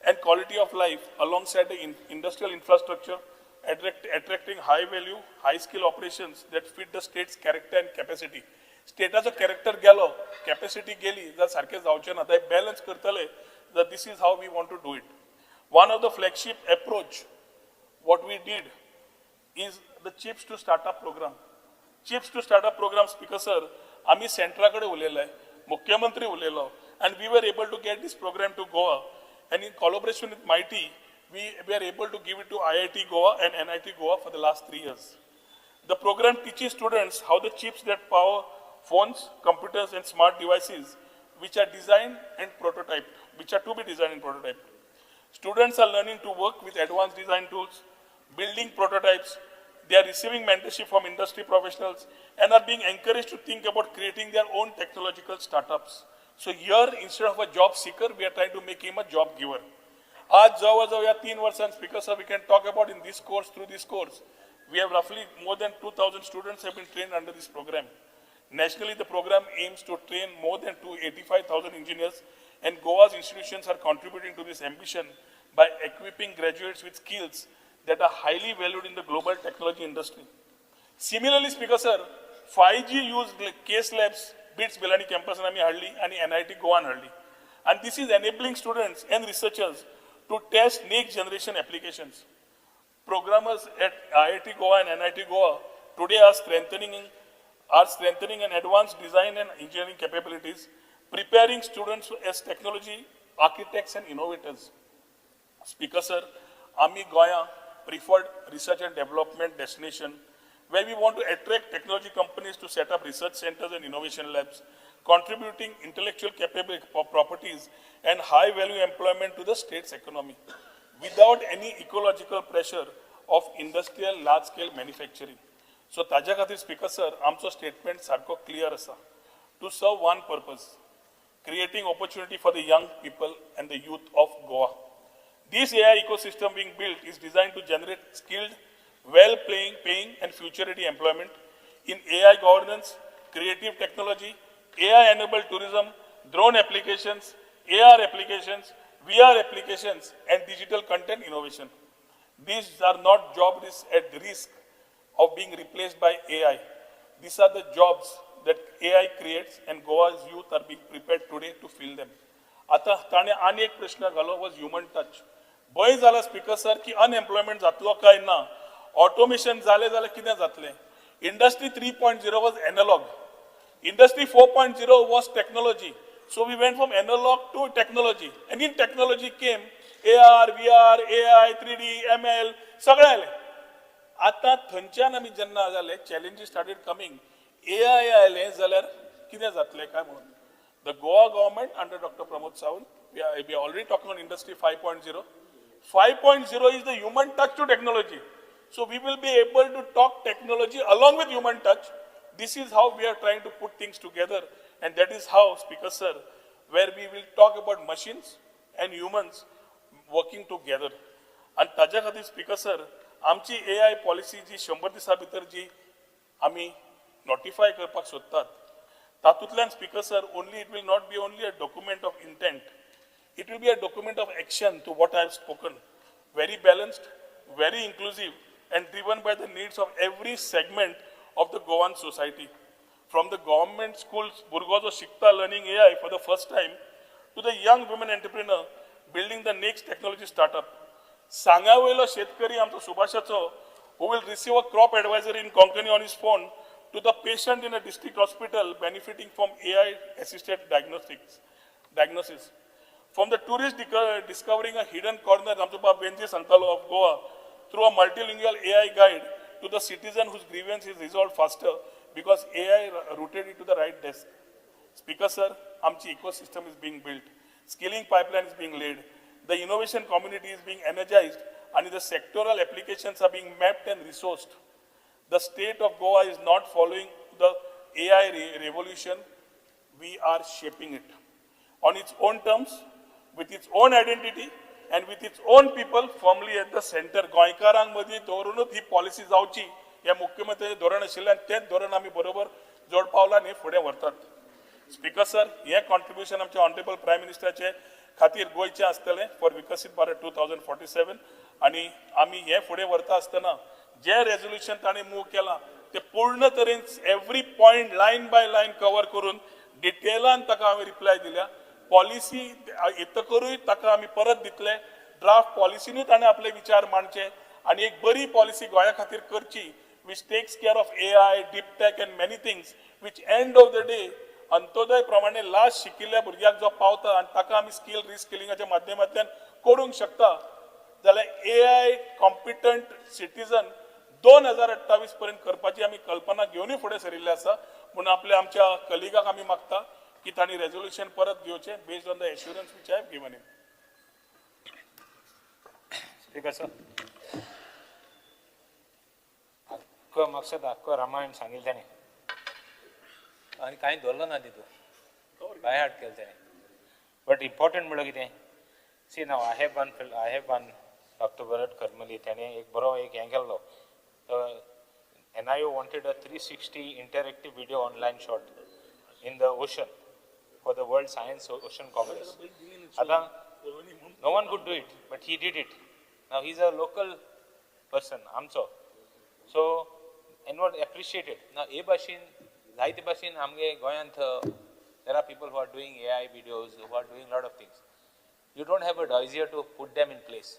and quality of life alongside the industrial infrastructure, attracting high value, high skill operations that fit the state's character and capacity. State's character गेलो, capacity गेली, जर सारखे जावचे ना, ते balance करतले, that this is how we want to do it. One of the flagship approach, what we did is the chips to startup program. Chips to startup program, speaker sir, आम्ही सेंट्राकडे उलयलाय, मुख्यमंत्री उलयलो, and we were able to get this program to Goa, and in collaboration with MIT, we were able to give it to IIT Goa and NIT Goa for the last 3 years. The program teaches students how the chips that power phones, computers, and smart devices, which are designed and prototyped, which are to be designed and prototyped. Students are learning to work with advanced design tools, building prototypes. They are receiving mentorship from industry professionals and are being encouraged to think about creating their own technological startups. So here, instead of a job seeker, we are trying to make him a job giver. आज जवळ या 3 वर्षांत speaker sir, we can talk about in this course, through this course, we have roughly more than 2,000 students have been trained under this program. Nationally, the program aims to train more than 85,000 engineers, and Goa's institutions are contributing to this ambition by equipping graduates with skills that are highly valued in the global technology industry. Similarly, speaker sir, 5G used case labs, BITS Belani campus and NIT Goa and and this is enabling students and researchers to test next generation applications. Programmers at IIT Goa and NIT Goa today are strengthening an advanced design and engineering capabilities, preparing students as technology architects and innovators. Speaker sir, Ami Goya preferred research and development destination where we want to attract technology companies to set up research centers and innovation labs, contributing intellectual properties and high value employment to the state's economy without any ecological pressure of industrial large scale manufacturing. So ताज्या खातीर speaker sir, आमचो statement सारको clear आसा, to serve one purpose, creating opportunity for the young people and the youth of Goa. This AI ecosystem being built is designed to generate skilled, well-paying and future-ready employment in AI governance, creative technology, AI-enabled tourism, drone applications, AR applications, VR applications, and digital content innovation. These are not jobs at risk of being replaced by AI. These are the jobs that AI creates, and Goa's youth are being prepared today to fill them. आता ताणे आनी एक प्रश्न घालो was human touch. भंय जाला speaker sir की unemployment जातलो काय ना, ऑटोमेशन जालें जाल्यार कितें जातलें. Industry 3.0 was analog. Industry 4.0 was technology. So we went from analog to technology. And in technology came AR, VR, AI, 3D, ML, सगळें आयलें. आतां थंयच्यान आमी जेन्ना जाले चॅलेंजीस स्टार्टेड कमिंग, AI आयलें जाल्यार कितें जातलें काय म्हणून. The Goa government under Dr. Pramod Sawant, we are already talking on Industry 5.0. 5.0 is the human touch to technology. So we will be able to talk technology along with human touch. This is how we are trying to put things together. And that is how, Speaker Sir, where we will talk about machines and humans working together. And ताज्या खातीर Speaker Sir, आमची AI policy जी 100 दिसां भितर जी आमी notify करपाक सोदतात, तातूंतल्यान Speaker Sir, only it will not be only a document of intent. It will be a document of action to what I have spoken. Very balanced, very inclusive, and driven by the needs of every segment of the Goan society. From the government schools, Burgozo Shikta learning AI for the first time, to the young women entrepreneur building the next technology startup. Sangavelo Shetkari Amto Subhashacho, who will receive a crop advisory in Konkani on his phone, to the patient in a district hospital benefiting from AI-assisted diagnosis. From the tourist discovering a hidden corner, Ramtuba Benji Santalo of Goa, through a multilingual AI guide, to the citizen whose grievance is resolved faster because AI routed it to the right desk. Speaker Sir, Amchi ecosystem is being built. Skilling pipeline is being laid. The innovation community is being energized and the sectoral applications are being mapped and resourced. The state of Goa is not following the AI revolution. We are shaping it on its own terms, with its own identity, and with its own people firmly at the center. गोंयकारांक मदीं दवरूनच ही policy जावची हे मुख्यमंत्र्याचें धोरण आशिल्लें आनी तेंच धोरण आमी बरोबर जोड पावलांनी फुडें व्हरतात. स्पीकर सर, हे कॉन्ट्रिब्युशन आमच्या ऑनरेबल प्रायम मिनिस्टराचे खातीर गोंयचें आसतलें फॉर विकसीत भारत 2047 आनी आमी हे फुडें व्हरता आसतना जे रेजोल्युशन ताणें मूव केलां ते पूर्ण तरेन every point line by line cover करून डिटेलान ताका हांवें रिप्लाय दिल्या. पॉलिसी येतकरूय ताका आमी परत दितले. ड्राफ्ट पॉलिसीनूय ताणें आपले विचार मांडचे आनी एक बरी पॉलिसी गोंया खातीर करची which takes care of AI, deep tech and many things which end of the day Antyodaya प्रमाणे लास्ट शिकिल्ल्या भुरग्याक जो पावता आनी ताका आमी स्किल रिस्किलिंगाच्या माध्यमांतल्यान करूंक शकता जाल्यार AI कॉम्पिटंट सिटीजन 2028 पर्यंत करपाची आमी कल्पना घेवनूय फुडें सरिल्ले आसा. म्हणून आपल्या आमच्या कलिगाक आमी मागता की तांणी रेजोल्युशन परत घेवचें based on the assurance which I have given him. Speaker sir, अख्खो मकसद अख्खो रामायण सांगिल्लें ताणें आनी कांय दवरलो ना तितून बाय हार्ट केलें ताणें. बट इम्पॉर्टंट म्हणल्यार कितें, see now I have one doctor Bharat Karmali ताणें एक बरो एक हें केल्लो. NIO wanted a 360 interactive video online shot in the ocean for the World Science Ocean Congress. No one could do it, but he did it. Now he's a local person, amso. So, anyone appreciated. Now, a bashin, zaite bashin, amge goyant. There are people who are doing AI videos, who are doing a lot of things. You don't have a dossier to put them in place.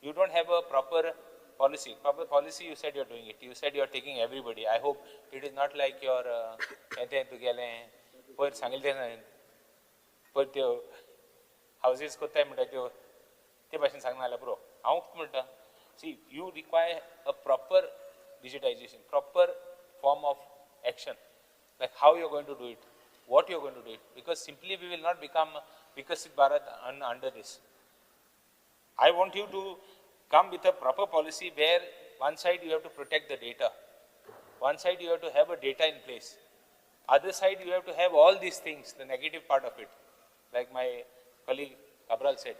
You don't have a proper policy. Proper policy, you said you're doing it. You said you're taking everybody. I hope it is not like your houses कोत्ताय म्हणटा त्यो ते भाशेन सांगना जाल्यार पुरो. हांव म्हणटा, see, you require a proper digitization, proper form of action, like how you're going to do it, what you're going to do it, because simply we will not become Vikasit Bharat under this. I want you to come with a proper policy where one side you have to protect the data, one side you have to have a data in place, other side you have to have all these things, the negative part of it, like my colleague Cabral said.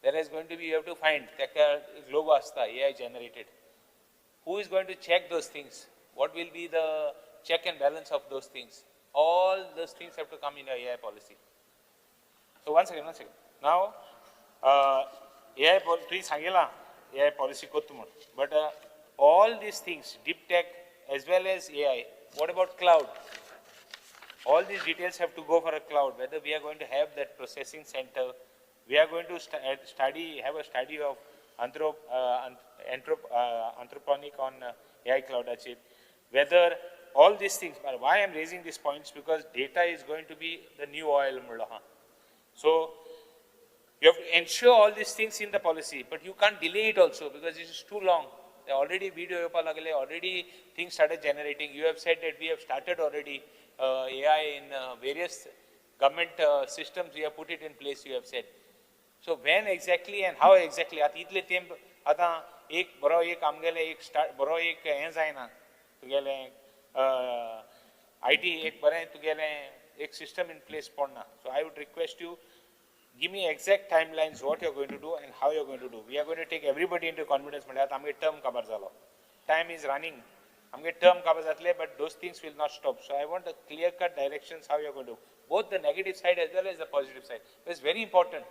There is going to be, you have to find Globasta, AI generated. Who is going to check those things? What will be the check and balance of those things? All those things have to come in a AI policy. So one second. Now, AI policy kottumun. But all these things, deep tech as well as AI, what about cloud? All these details have to go for a cloud, whether we are going to have that processing center We are going to have a study of anthroponic on AI cloud chip. Whether all these things, but why I'm raising these points, because data is going to be the new oil. So you have to ensure all these things in the policy, but you can't delay it also because it is too long. Already video already things started generating. You have said that we have started already AI in various government systems. We have put it in place, you have said. So when exactly and how exactly? At इतले तेम आता एक बरो एक आमगेले एक start बरो एक हें जायना तुगेले IT एक बरें तुगेले एक system in place पड़ना. So I would request you, give me exact timelines what you are going to do and how you are going to do. We are going to take everybody into confidence. म्हणजे आता आमगे term cover झालो. Time is running. आमगे term cover जातले, but those things will not stop. So I want a clear-cut directions how you are going to do. Both the negative side as well as the positive side. It's very important.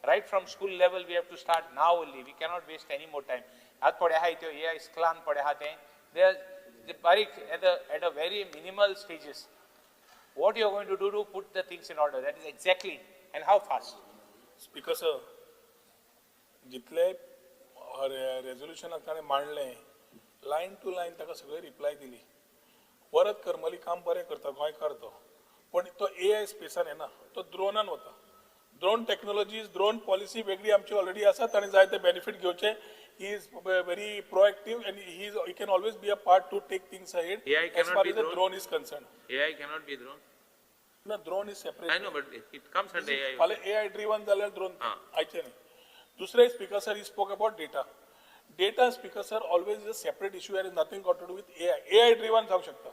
Right from school level, we have to start now only. We cannot waste any more time. At पढ़े high तो ये इस्कलान पढ़े हाते हैं. They are at a very minimal stages. What you are going to do to put the things in order? That is exactly, and how fast. Speaker sir, जितले resolution ताणे मांडले, line to line ताका सगळे reply दिली. परत करमली काम बरें करता गोंयकार तो. पण तो AI स्पेसान येना, तो ड्रोनान वता. ड्रोन टेक्नॉलॉजीज, ड्रोन पॉलिसी वेगळी आमची ऑलरेडी आसात आनी जाय ते बेनिफिट घेवचे. He is very proactive and he can always be a part to take things ahead AI as cannot far be as the drone. drone is concerned. AI cannot be drone. No, drone is separate. I know, but it comes under AI. फाल्यां AI driven जाल्यार drone हाँ. आयचे न्ही. दुसरे speaker sir, he spoke about data. Data, speaker sir, always is a separate issue and has nothing got to do with AI. AI driven जावं शकता.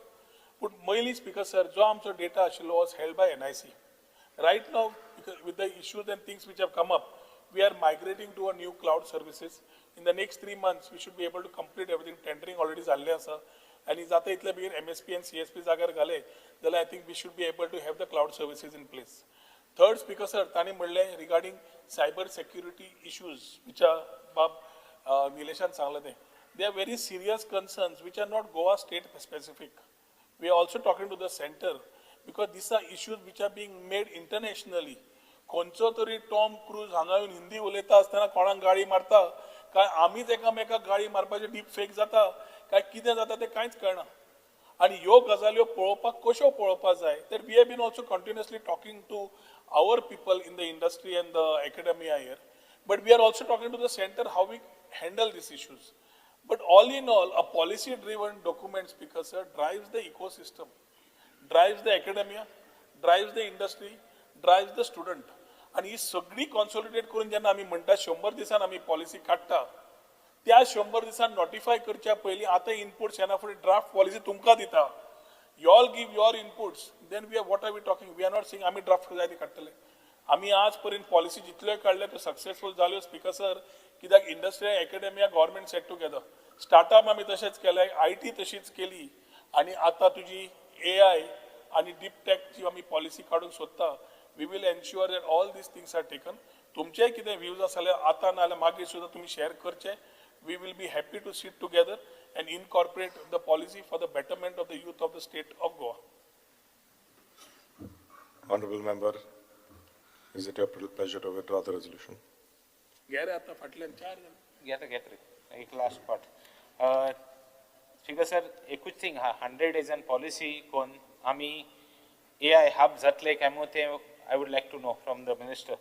But mainly speaker sir, जो आमचो data आशिल्लो was held by NIC. Right now, with the issues and things which have come up, we are migrating to a new cloud services. In the next 3 months, we should be able to complete everything. Tendering already जाल्लें आसा. And जाता इतले बेगीन MSP and CSP जाग्यार घाले, जाल्यार I think we should be able to have the cloud services in place. Third, speaker sir, तांणी म्हणलें regarding cyber security issues, which are बाब निलेशान सांगलें तें. They are very serious concerns which are not Goa state specific. We are also talking to the center because these are issues which are being made internationally. खंयचो तरी Tom cruise हांगा येवन हिंदी उलयता आसतना कोणाक गाळी मारता काय आमीच एकामेकाक गाळी मारपाचे डीप फेक जाता काय कितें जाता तें कांयच कळना. आनी ह्यो गजाल्यो पळोवपाक कश्यो पळोवपाक जाय तर we have been also continuously talking to our people in the industry and the academia here. But we are also talking to the centre how we handle these issues. But all in all, a policy-driven document, speaker sir, drives the ecosystem, drives the academia, drives the industry, drives the student. आणि ही सगळी consolidate करून जेन्ना आमी म्हणटा 100 दिसान आमी policy काडटा, त्या 100 दिसान नोटिफाय करच्या पयलीं आतां इनपुट्स येना फुडें ड्राफ्ट पॉलिसी तुमकां दिता. You all give your inputs, then we are what are we talking. We are not saying आमी ड्राफ्ट जाय ती काडटले. आमी आज पर्यंत पॉलिसी जितल्योय काडल्या त्यो सक्सेसफूल जाल्यो स्पीकर सर, कित्याक industry academia government set together. Startup आमी तशेंच केलें, IT तशीच केली आनी आतां तुजी AI आनी डीप टॅकची आमी पॉलिसी काडूंक सोदता. We will ensure that all these things are taken. तुमचे कितें व्ह्यूज आसले आतां नाल्यार मागीर सुद्दां तुमी शेअर करचे. We will be happy to sit together and incorporate the policy for the betterment of the youth of the state of Goa. Honorable member, is it your pleasure to withdraw the resolution? घे रे आतां फाटल्यान 4 जाण. घेत रे एक last part. ठीक आहे सर, एकूच थिंग 100 days and policy कोण आमी AI hub जातले काय मग ते I would like to know from the minister.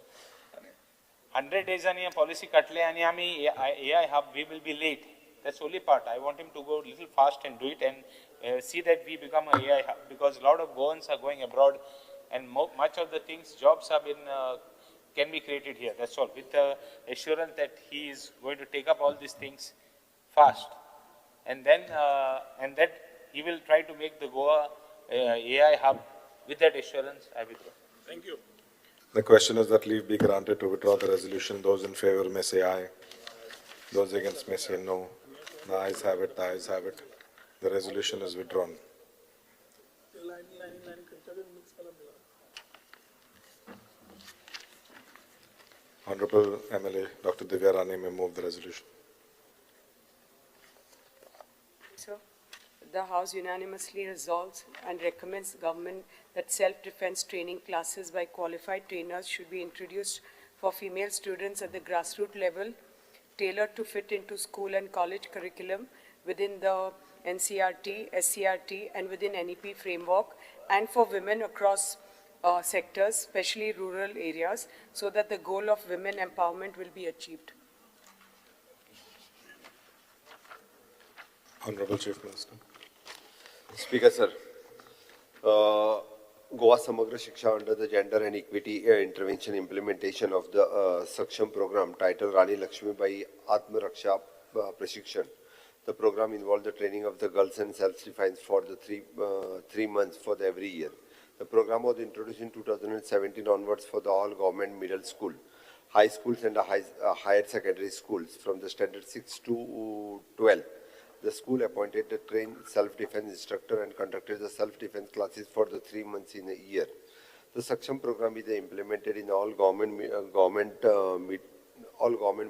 100 days आणि policy काटले आणि आम्ही AI hub, we will be late. That's only part. I want him to go a little fast and do it and see that we become a AI hub, because a lot of Goans are going abroad and much of the things, jobs have been can be created here. That's all, with the assurance that he is going to take up all these things fast, and then and that he will try to make the Goa AI hub. With that assurance, I withdraw. Thank you. The question is that leave be granted to withdraw the resolution. Those in favor may say aye. Those against may say no. The ayes have it, the ayes have it. The resolution is withdrawn. Honorable MLA Dr. Divya Rani may move the resolution. Sir, the House unanimously resolves and recommends the government that self-defense training classes by qualified trainers should be introduced for female students at the grassroots level, tailored to fit into school and college curriculum within the NCRT, SCRT, and within NEP framework, and for women across sectors, especially rural areas, so that the goal of women empowerment will be achieved. Honorable Chief Minister. Speaker, sir. Goa Samagra Shiksha under the Gender and Equity Intervention Implementation of the Saksham program titled Rani Lakshmi Bai Atma Raksha Prashikshan. The program involved the training of the girls and self-defense for the three months for every year. The program was introduced in 2017 onwards for the all government middle school, high schools and higher secondary schools from the standard 6 to 12. The school appointed a trained self-defense instructor and conducted the self-defense classes for the 3 months in a year. The Saksham program is implemented in all government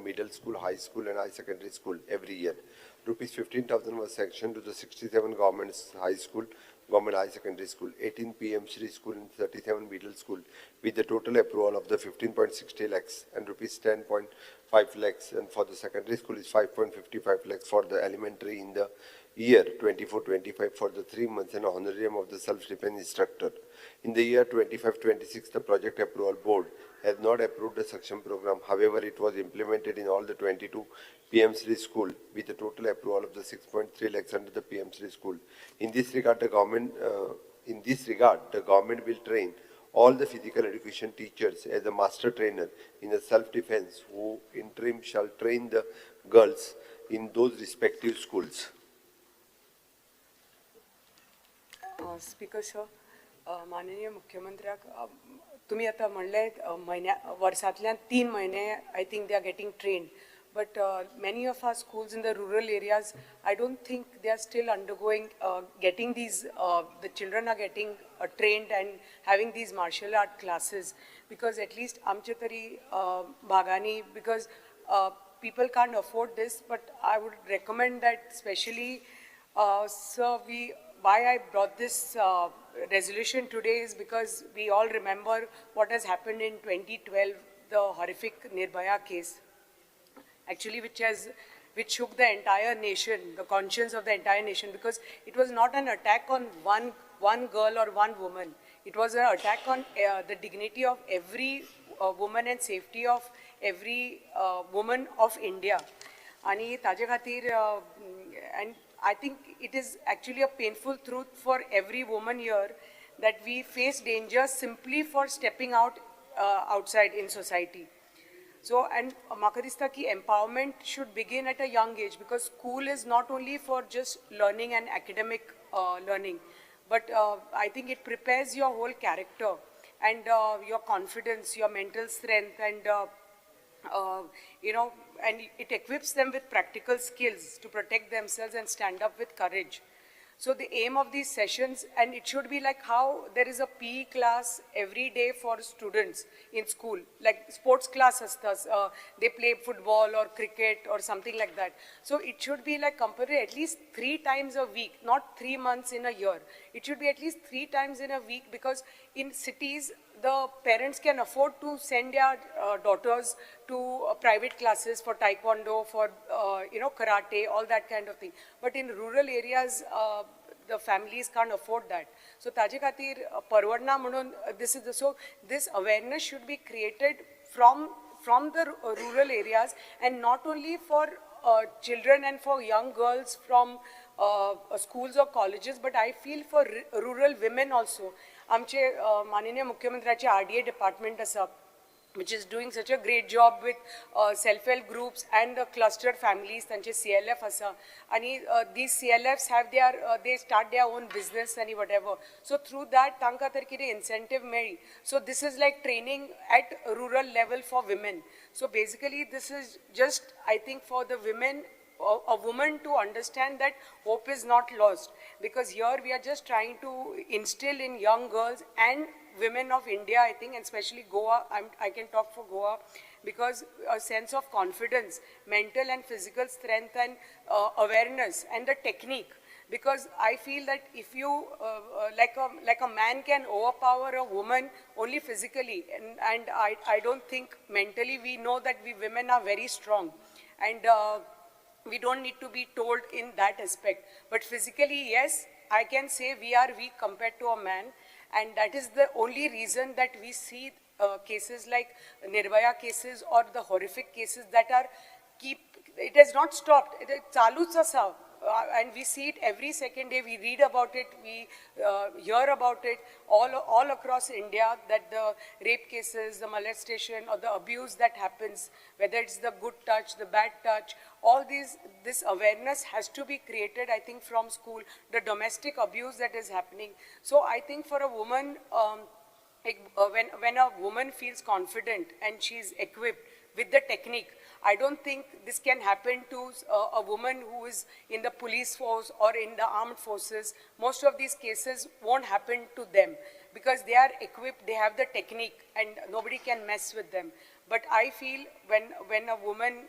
middle school, high school and high secondary school every year. Rupees 15,000 was sanctioned to the 67 government high school, government high secondary school, 18 PM Shri school and 37 middle school with the total approval of the 15.60 lakhs and rupees 10.5 lakhs, and for the secondary school is 5.55 lakhs for the elementary in the year 24-25 for the 3 months and honorarium of the self-defense instructor. In the year 25-26, the project approval board has not approved the Saksham program. However, it was implemented in all the 22 PM Shri school with the total approval of the 6.3 lakhs under the PM Shri school. In this regard, the government will train all the physical education teachers as a master trainer in the self-defense, who interim shall train the girls in those respective schools. Speaker, sir, माननीय मुख्यमंत्र्याक तुम्ही आता म्हणले वर्षातल्यान 3 महिने I think they are getting trained, but many of our schools in the rural areas, I don't think they are still undergoing getting these. The children are getting trained and having these martial art classes, because at least amche tari bhagani, because people can't afford this. But I would recommend that, especially, sir, why I brought this resolution today is because we all remember what has happened in 2012, the horrific Nirbhaya case, actually which shook the entire nation, the conscience of the entire nation, because it was not an attack on one girl or one woman. It was an attack on the dignity of every woman and safety of every woman of India. And I think it is actually a painful truth for every woman here that we face danger simply for stepping outside in society. So, and Makadista ki empowerment should begin at a young age, because school is not only for just learning and academic learning, but I think it prepares your whole character and your confidence, your mental strength, and and it equips them with practical skills to protect themselves and stand up with courage. So the aim of these sessions, and it should be like how there is a PE class every day for students in school, like sports class astas, they play football or cricket or something like that. So it should be like compulsory at least 3 times a week, not 3 months in a year. It should be at least 3 times in a week, because in cities, the parents can afford to send their daughters to private classes for taekwondo, for karate, all that kind of thing. But in rural areas, the families can't afford that. So taje khatir parwadna म्हणून this awareness should be created from the rural areas, and not only for children and for young girls from schools or colleges, but I feel for rural women also. आमचे माननीय मुख्यमंत्र्याचे RDA department असा, which is doing such a great job with self-help groups and clustered families. त्यांचे CLF असा, आणि these CLFs have they start their own business and whatever. So through that, तांकां तर कितें incentive मेळ्ळी. So this is like training at rural level for women. So basically, this is just, I think, for the women, a woman to understand that hope is not lost, because here we are just trying to instill in young girls and women of India, I think, and especially Goa, I can talk for Goa, because a sense of confidence, mental and physical strength, and awareness, and the technique Because I feel that if you, like a man can overpower a woman only physically, and I don't think mentally we know that we women are very strong. And we don't need to be told in that aspect. But physically, yes, I can say we are weak compared to a man. And that is the only reason that we see cases like Nirbhaya cases or the horrific cases that are it has not stopped. Chalu's asa. And we see it every second day. We read about it, we hear about it all across India, that the rape cases, the molestation or the abuse that happens, whether it's the good touch, the bad touch, all this awareness has to be created, I think, from school, the domestic abuse that is happening. So I think for a woman, when a woman feels confident and she's equipped with the technique, I don't think this can happen to a woman who is in the police force or in the armed forces. Most of these cases won't happen to them because they are equipped, they have the technique, and nobody can mess with them. But I feel when a woman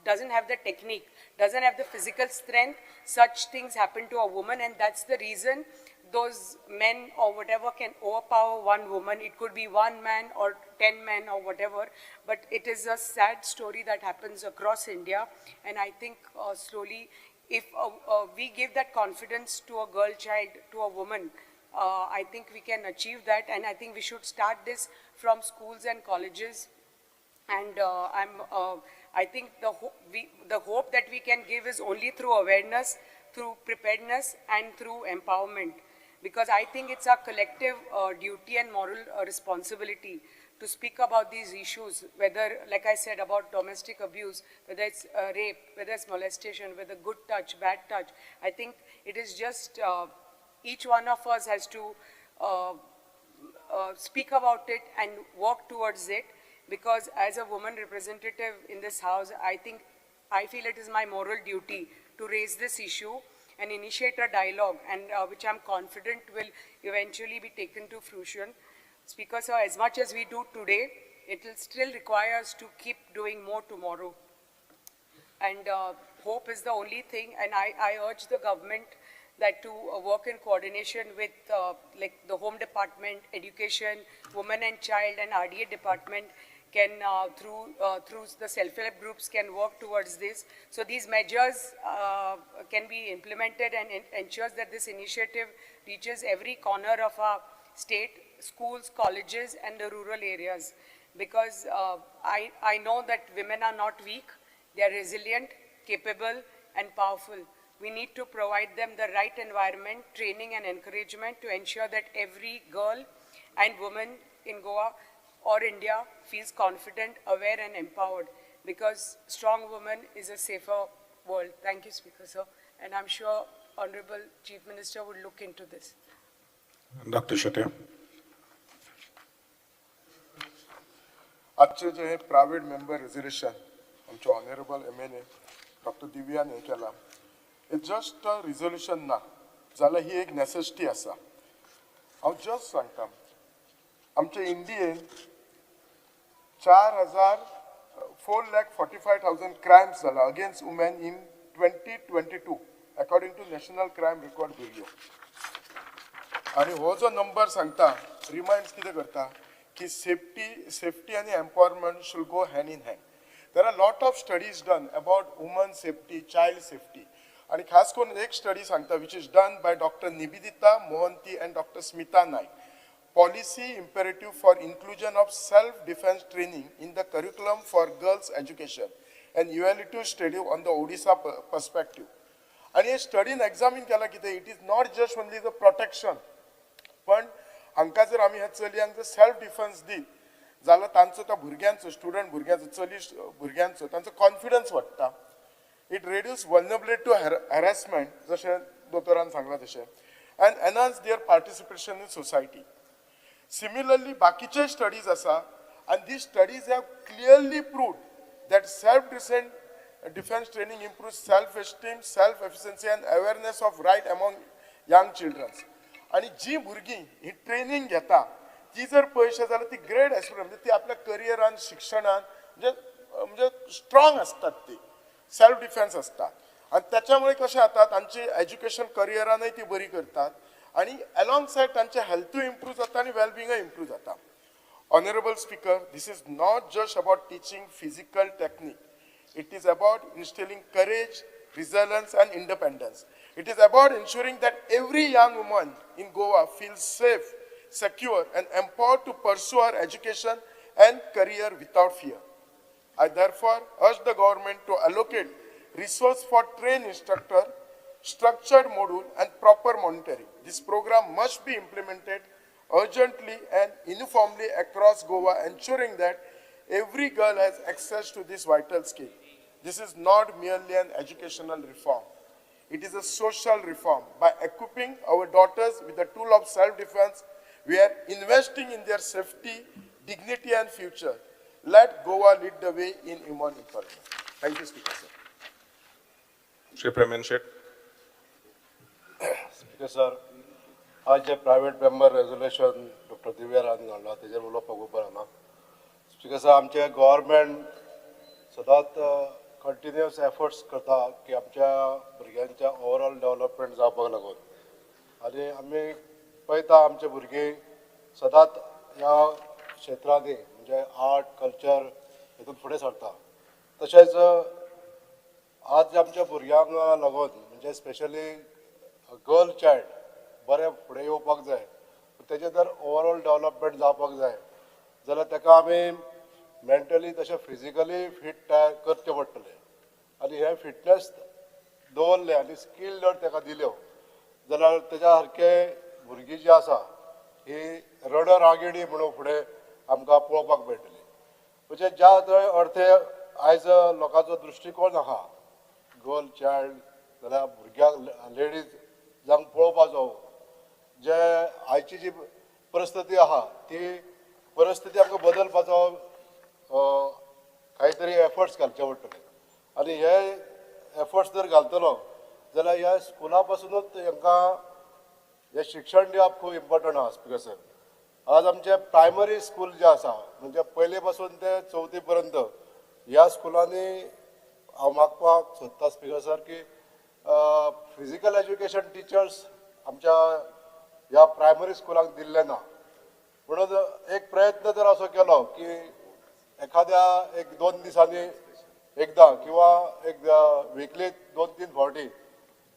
doesn't have the technique, doesn't have the physical strength, such things happen to a woman, and that's the reason those men or whatever can overpower one woman. It could be one man or 10 men or whatever, but it is a sad story that happens across India. And I think slowly, if we give that confidence to a girl child, to a woman, I think we can achieve that. And I think we should start this from schools and colleges. And I think the hope that we can give is only through awareness, through preparedness, and through empowerment. Because I think it's our collective duty and moral responsibility to speak about these issues, whether, like I said, about domestic abuse, whether it's rape, whether it's molestation, whether good touch, bad touch. I think it is just each one of us has to speak about it and work towards it, because as a woman representative in this house, I feel it is my moral duty to raise this issue and initiate a dialogue, and which I'm confident will eventually be taken to fruition. Speaker sir, as much as we do today, it will still require us to keep doing more tomorrow. And hope is the only thing, and I urge the government that to work in coordination with like the Home Department, Education, Women and Child, and RDA Department can, through the self-help groups, can work towards this. So these measures can be implemented and ensures that this initiative reaches every corner of our state, schools, colleges, and the rural areas. Because I know that women are not weak, they are resilient, capable, and powerful. We need to provide them the right environment, training, and encouragement to ensure that every girl and woman in Goa or India feels confident, aware, and empowered, because strong woman is a safer world. Thank you, Speaker, sir. And I'm sure Honorable Chief Minister would look into this. Dr. Shetty. आजचे जे हे private member resolution आमचे honourable MLA doctor दिव्यान हे केला, it's just a resolution ना जाल्यार ही एक necessity आसा. हांव just सांगता, आमच्या इंडियेन 4,45,000 क्रायम्स जाला against women in 2022 according to National Crime Record Bureau. आणि हो जो नंबर सांगता रिमाइंड्स कितें करता की safety and empowerment should go hand in hand. There are a lot of studies done about women safety, child safety. And खास करून एक स्टडी सांगता which is done by Dr. Nibidita Mohanty and Dr. Smita Naik. Policy imperative for inclusion of self-defense training in the curriculum for girls' education and evaluative study on the Odisha perspective. And हे स्टडीन examine केला कितें, it is not just only the protection, पण हांकां जर आमी ह्या चलयांक जर सेल्फ डिफेन्स दित जाल्यार तांचो त्या भुरग्यांचो, स्टुडंट भुरग्यांचो, चली भुरग्यांचो तांचो कॉन्फिडन्स वाडटा. It reduce vulnerability to harassment, जशें दोतोरान सांगलां तशें, and enhance their participation in society. Similarly बाकीचे स्टडीज आसा, and these studies have clearly proved that self defence training improves self esteem, self efficiency and awareness of right among young childrens. आणि जी भुरगीं ही training घेता ती जर पळयशे जाल्यार ती ग्रेट एस्पिरंट, म्हणजे ती आपल्या करियरान, शिक्षणान म्हणजे स्ट्रॉंग असतात, ती सेल्फ डिफेन्स असता. आणि त्याच्यामुळे कशें जाता तांची एज्युकेशन करियरानय ती बरी करतात आणि अलॉंग सायड तांचे हेल्थूय इम्प्रूव जाता आणि वेलबिंगय इम्प्रूव जाता. Honorable Speaker, this is not just about teaching physical technique. It is about instilling courage, resilience, and independence. It is about ensuring that every young woman in Goa feels safe, secure, and empowered to pursue her education and career without fear. I therefore urge the government to allocate resources for trained instructor, structured module, and proper monitoring. This program must be implemented urgently and uniformly across Goa, ensuring that every girl has access to this vital skill. This is not merely an educational reform. It is a social reform. By equipping our daughters with the tool of self-defense, we are investing in their safety, dignity, and future. Let Goa lead the way in human empowerment. Thank you, Speaker, sir. Shri Pramen Shet. Speaker, sir. आज जे private member resolution doctor Divya Rani हाडला तेजेर उलोवपाक उबर ना. Speaker sir, आमचे government सदांच continuous efforts करता की आमच्या भुरग्यांच्या ओवरऑल डेव्हलपमेंट जावपाक लागून आनी आमी पळयता आमचे भुरगीं सदांच ह्या क्षेत्रांनी म्हणजे आर्ट कल्चर हितून फुडें सरता. तशेंच आज आमच्या भुरग्यांक लागून म्हणजे स्पेशली गर्ल चायल्ड बरें फुडें येवपाक जाय, तेजें जर ओवरऑल डेव्हलपमेंट जावपाक जाय जाल्यार ताका आमी मेंटली तशें फिजिकली फिट करचें पडटलें. आनी हे फिटनेस दवरले आनी स्कील जर ताका दिल्यो जाल्यार तेज्या सारके भुरगीं जीं आसा ही रणरागिणी म्हणून फुडें आमकां पळोवपाक मेळटली. म्हणजे ज्या थंय अर्थे आयज लोकांचो दृश्टिकोन आहा गर्ल चायल्ड जाल्यार भुरग्यांक लेडीज जांक पळोवपाचो जे आयची जी परिस्थिती आहा ती परिस्थिती आमकां बदलपाचो कांय तरी एफर्ट्स घालचे पडटले. आनी हे एफर्ट्स जर घालतलो जाल्यार ह्या स्कुला पासूनच हांकां हे शिक्षण दिवप खूब इम्पॉर्टंट आहा. स्पीकर सर, आज आमचे प्रायमरी स्कूल जे आसा म्हणजे पयले पासून ते चवथी पर्यंत ह्या स्कुलांनी हांव मागपाक सोदता स्पीकर सर की फिजिकल एज्युकेशन टिचर्स आमच्या ह्या प्रायमरी स्कुलांक दिल्ले ना. म्हणून एक प्रयत्न जर असो केलो की एखाद्या एक 2 दिसांनी एकदां किंवा एक विकली 2-3 फावटी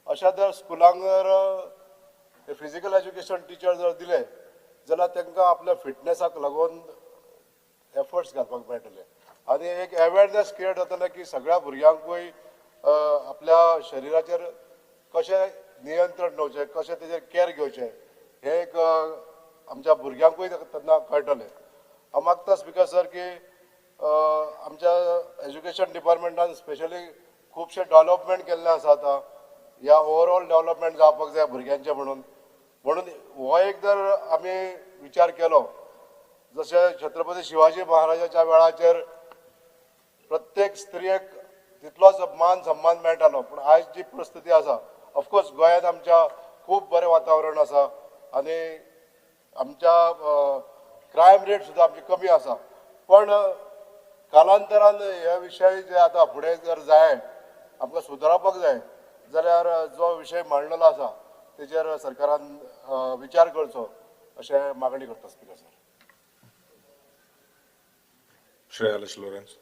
अशा जर स्कुलांक जर फिजिकल एज्युकेशन टिचर जर दिले जाल्यार तांकां आपल्या फिटनेसाक लागून एफर्ट्स घालपाक मेळटले. आनी एक अवेरनेस क्रिएट जातले की सगळ्या भुरग्यांकूय आपल्या शरिराचेर कशें नियंत्रण दवरचें, कशें तेजेर केअर घेवचें हे एक आमच्या भुरग्यांकूय तेन्ना कळटलें. हांव मागता स्पीकर सर की आमच्या एज्युकेशन डिपार्टमेंटान स्पेशली खुबशे डेव्हलपमेंट केल्ले आसा आतां. ह्या ओवरऑल डेव्हलपमेंट जावपाक जाय भुरग्यांचें म्हणून हो एक जर आमी विचार केलो जशें छत्रपती शिवाजी महाराजाच्या वेळाचेर प्रत्येक स्त्रियेक तितलोच मान सन्मान मेळटालो. पूण आयज जी परिस्थिती आसा ऑफकोर्स गोंयांत आमच्या खूब बरें वातावरण आसा आनी आमच्या क्रायम रेट सुद्दां आमची कमी आसा. पण कालांतरान हे विशय जे आतां फुडें जर जाय आमकां सुदारपाक जाय जाल्यार जो विशय मांडलेलो आसा तेजेर सरकारान विचार करचो अशें मागणी करता speaker sir. Shri Alice Lawrence.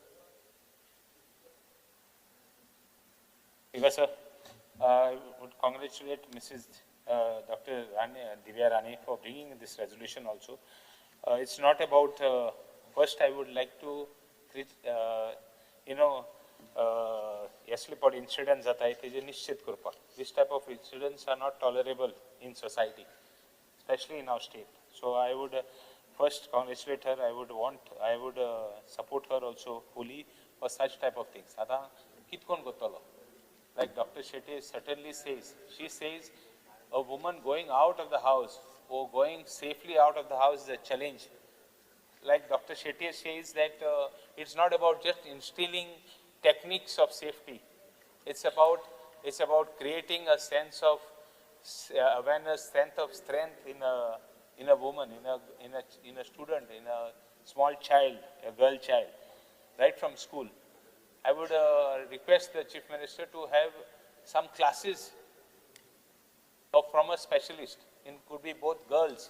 Speaker sir, I would congratulate Mrs. Dr. Divya Rani for bringing this resolution also. It's not about, first I would like to, येसले पड incidents जाता तेजे निश्चित करपाक. This type of incidents are not tolerable in society, especially in our state. So I would first congratulate her. I would support her also fully for such type of things. आता कितकोन करतलो? Like Dr. Shetty certainly says, she says a woman going out of the house or going safely out of the house is a challenge. Like Dr. Shetty says that it's not about just instilling techniques of safety. It's about creating a sense of awareness, sense of strength in a woman, in a student, in a small child, a girl child, right from school. I would request the Chief Minister to have some classes from a specialist. It could be both girls,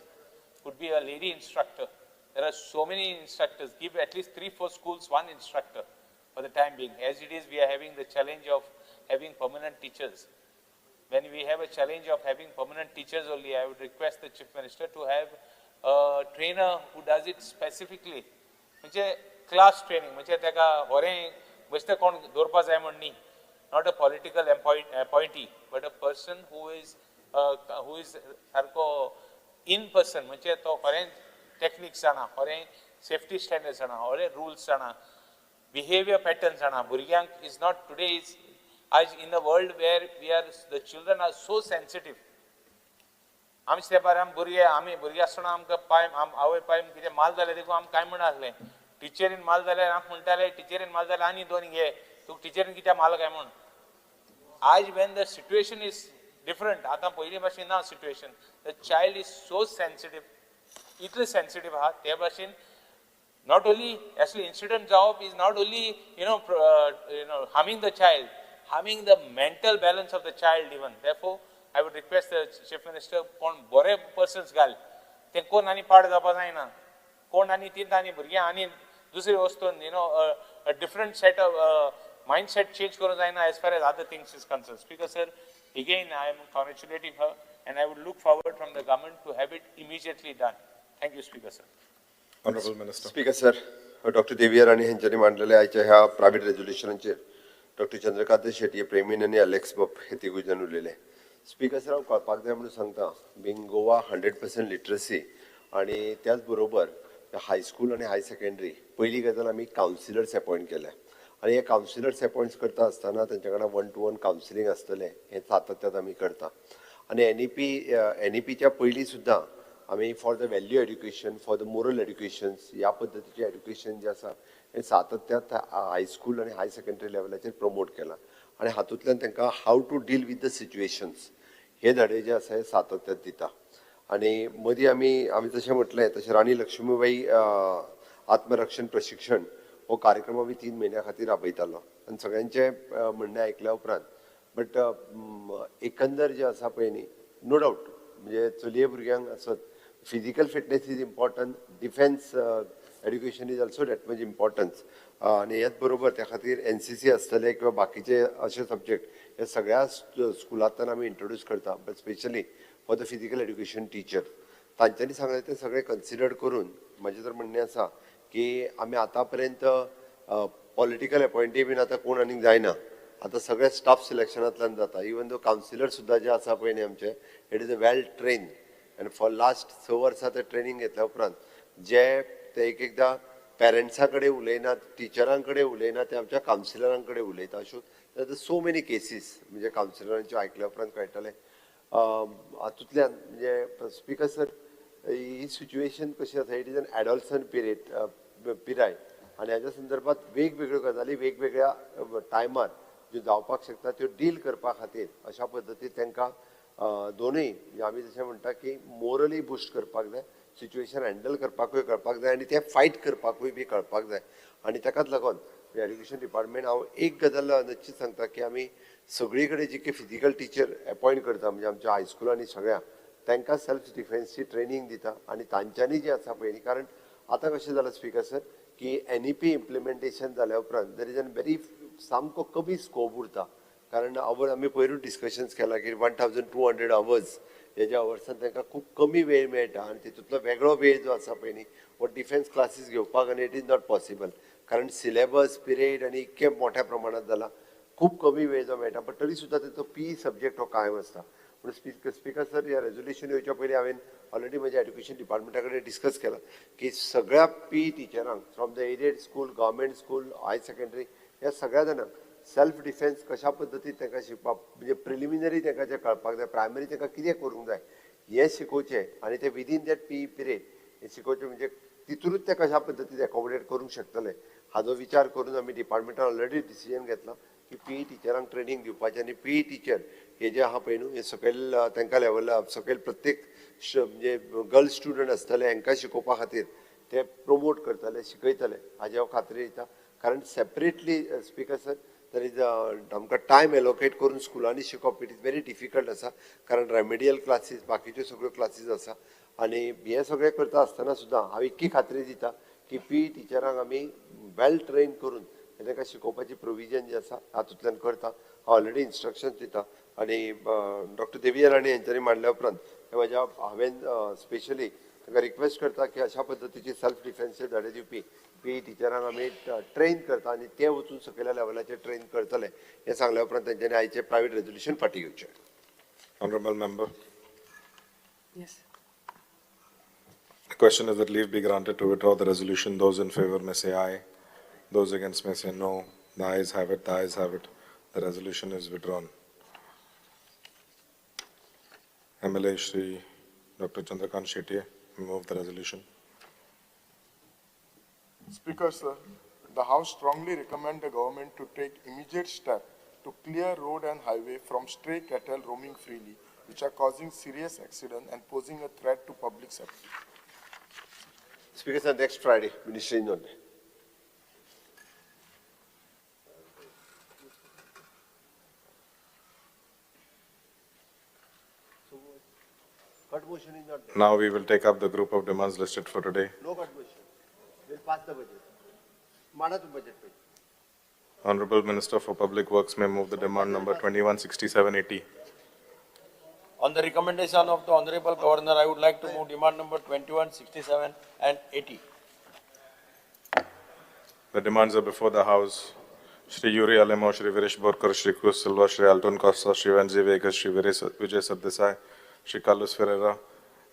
could be a lady instructor. There are so many instructors. Give at least 3-4 schools one instructor for the time being. As it is, we are having the challenge of having permanent teachers. When we have a challenge of having permanent teachers only, I would request the Chief Minister to have a trainer who does it specifically. म्हणजे class training, म्हणजे त्याका होरें बसता कोण दवरपा जाय म्हण न्ही. Not a political appointee, but a person who is सारको in person, म्हणजे तो होरें techniques जाणा, होरें safety standards जाणा, होरें rules जाणा, behavior patterns जाणा. भुरग्यांक is not today is as in a world where the children are so sensitive. आमचे तेंपार आमी भुरगे आसतना आमकां पाय आवय पाय कितें माल जालें देखून आमकां काय म्हणा आसलें. टिचरीन माल जाल्यार आमकां म्हणटाले टिचरीन माल जाल्यार आनी 2 घे, तुका टिचरीन कित्याक माल काय म्हण. आज when the situation is different, आतां पयलीं भाशेन ना situation. The child is so sensitive, इतलें sensitive आहा ते भाशेन. Not only actually incident job is not only harming the child, harming the mental balance of the child even. Therefore, I would request the Chief Minister, कोण बरे persons घाल, ते कोण आनी पाड जावपा जायना. कोण आनी तीन आनी भुरग्यां आनी दुसरी वस्तून a different set of mindset change करूं जायना as far as other things is concerned. Speaker sir, again I am congratulating her and I would look forward from the government to have it immediately done. Thank you, Speaker sir. Honorable Minister. Speaker sir, Dr. Devi Rani हेंच्यांनी मांडलेल्या आयच्या ह्या private रेझोल्युशनाचेर doctor Chandrakant Shetty, प्रेमीन आनी Alex बप हे तिगूय जाण उलयले. Speaker sir हांव कळपाक जाय म्हणून सांगता, बींग गोवा 100% लिटरसी आनी त्याच बरोबर हायस्कूल आनी हाय सेकंडरी पयली गजाल आमी कावन्सिलर्स अपॉयंट केल्या आनी हे कावन्सिलर्स अपॉयंट करता आसतना तेंच्या कडल्यान 1-to-1 कावन्सिलींग आसतलें हें सातत्यान आमी करता. आनी एनईपीच्या पयलीं सुद्दां आमी for the value education, for the moral educations ह्या पद्दतीचें एड्युकेशन जें आसा हें सातत्यान हायस्कूल आनी हाय सेकंडरी लेवलाचेर प्रमोट केलां आनी हातूंतल्यान तांकां how to deal with the situations हे धडे जे आसा हे सातत्यान दिता. आनी मदीं आमी जशें म्हटलें तशें राणी लक्ष्मीबाई आत्मरक्षण प्रशिक्षण हो कार्यक्रम आमी 3 म्हयन्या खातीर राबयतालो आनी सगळ्यांचें म्हणणें आयकल्या उपरांत बट एकंदर जें आसा पळय न्ही, नो डावट म्हणजे चलये भुरग्यांक आसत physical fitness is important, defence education is also that much importance आनी हेच बरोबर त्या खातीर NCC आसतले किंवा बाकीचे अशे सब्जेक्ट हे सगळ्या स्कुलांतल्यान आमी इंट्रोड्यूस करता, but specially for the physical education teacher. तांच्यांनी सांगलें तें सगळें कन्सिडर करून म्हजें तर म्हणणें आसा की आमी आतां पर्यंत पॉलिटिकल अपॉयंटी बीन आतां कोण आनीक जायना, आतां सगळें स्टाफ सिलेक्शनांतल्यान जाता. इवन दो कावन्सिलर सुद्दां जे आसा पळय न्ही आमचे, it is a well train आनी फॉर लास्ट 6 वर्सां ते ट्रेनिंग घेतल्या उपरांत जे ते एकदां पेरंट्सां कडेन उलयनात, टिचरां कडेन उलयनात, ते आमच्या कावन्सिलरां कडेन उलयता. अशो सो मेनी केसीस म्हणजे कावन्सिलरांचे आयकल्या उपरांत कळटलें. हातूंतल्यान म्हणजे स्पीकर सर ही सिच्युएशन कशी आसा, इट इज एन एडॉलसंट पिराय आनी हाज्या संदर्भात वेगवेगळ्यो गजाली वेगवेगळ्या टायमार ज्यो जावपाक शकता त्यो डील करपा खातीर अशा पद्दतीन तांकां दोनूय आमी जशें म्हणटा की मोरली बुस्ट करपाक जाय, सिच्युएशन हँडल करपाकूय कळपाक जाय आनी ते फायट करपाकूय बी कळपाक जाय. आनी ताकाच लागून एड्युकेशन डिपार्टमेंट हांव एक गजाल नक्कीच सांगता की आमी सगळी कडेन जी की फिजिकल टिचर अपॉयंट करता म्हणजे आमच्या हायस्कुलांनी सगळ्या तांकां सेल्फ डिफेन्सची ट्रेनिंग दिता आनी तांच्यांनी जी आसा पळय न्ही, कारण आतां कशें जालां स्पीकर सर की NEP इम्प्लिमेंटेशन जाल्या उपरांत देर इज एन व्हेरी सामको कमी स्कोप उरता. कारण आमी पयरूच डिस्कशन्स केला की 1200 आवर्स हेज्या आवर्सान तांकां खूब कमी वेळ मेळटा आनी तितूंतलो वेगळो वेळ जो आसा पळय न्ही हो डिफेन्स क्लासीस घेवपाक आनी इट इज नॉट पॉसिबल, कारण सिलेबस पिरियड आनी इतके मोठ्या प्रमाणात जाला, खूब कमी वेळ जो मेळटा. बट तरी सुद्दां तेचो PE सब्जेक्ट हो कायम आसता. म्हणून स्पीकर सर ह्या रेझोल्युशन येवच्या पयलीं हांवें ऑलरेडी म्हज्या एड्युकेशन डिपार्टमेंटा कडेन डिस्कस केला की सगळ्या PE टिचरांक from the aided school, government school, high secondary ह्या सगळ्या जाणांक सेल्फ डिफेन्स कशा पद्दतीन तांकां शिकपाक म्हणजे प्रिलिमिनरी तांकां जें कळपाक जाय, प्रायमरी तांकां कितें करूंक जाय हें शिकोवचें आनी ते विदीन दॅट PE पिरियड हें शिकोवचें म्हणजे तितूनच ते कशा पद्दतीन एकोमोडेट करूंक शकतले हाजो विचार करून आमी डिपार्टमेंटान ऑलरेडी डिसिजन घेतला की PE टिचरांक ट्रेनिंग दिवपाचें आनी PE टीचर हे जे आहा पळय न्हू हे सकयल तांकां लेवला सकयल प्रत्येक म्हणजे गर्ल्स स्टुडंट आसतले हांकां शिकोवपा खातीर ते प्रमोट करतले, शिकयतले हाजे हांव खात्री दिता. कारण separately speaker sir there is आमकां टायम एलोकेट करून स्कुलांनी शिकप इट इज व्हेरी डिफिकल्ट आसा कारण रेमेडियल क्लासीस बाकीच्यो सगळ्यो क्लासीस आसा आनी हे सगळें करता आसतना सुद्दां हांव इतकी खात्री दिता की पी टिचरांक आमी वेल ट्रेन करून तांकां शिकोवपाची प्रोविजन जी आसा हातूंतल्यान करता हांव ऑलरेडी इन्स्ट्रक्शन्स दिता आनी डॉक्टर देविया राणी हांच्यानी मांडल्या उपरांत हांवें स्पेशली तांकां रिक्वेस्ट करता की अशा पद्दतीची सेल्फ डिफेन्सचे धडे दिवपी पी टिचरांक आमी ट्रेन करता आनी ते वचून सकयल्या लेवलाचेर ट्रेन करतले हें सांगल्या उपरांत तांच्यांनी आयचें प्रायवेट रेजोल्युशन फाटीं घेवचें. Honorable member. Yes. The question is that leave be granted to withdraw the resolution. Those in favor may say aye. Those against may say no. The ayes have it. The ayes have it. The resolution is withdrawn. MLA Shri Dr. Chandrakant Shetye, move the resolution. Speaker, sir, the House strongly recommend the government to take immediate step to clear road and highway from stray cattle roaming freely, which are causing serious accident and posing a threat to public safety. Speaker, sir, next Friday, Ministry in Onde. Cut motion is not there. Now we will take up the group of demands listed for today. No cut motion. We'll pass the budget. Mada to budget page. Honorable Minister for Public Works may move the demand number 216780. On the recommendation of the Honorable Governor, I would like to move demand number 2167 and 80. The demands are before the House. Shri Yuri Alemo, Shri Virish Borkar, Shri Cruz Silva, Shri Alton Costa, Shri Vanzi Vegas, Shri Vijay Sardesai, Shri Carlos Ferreira.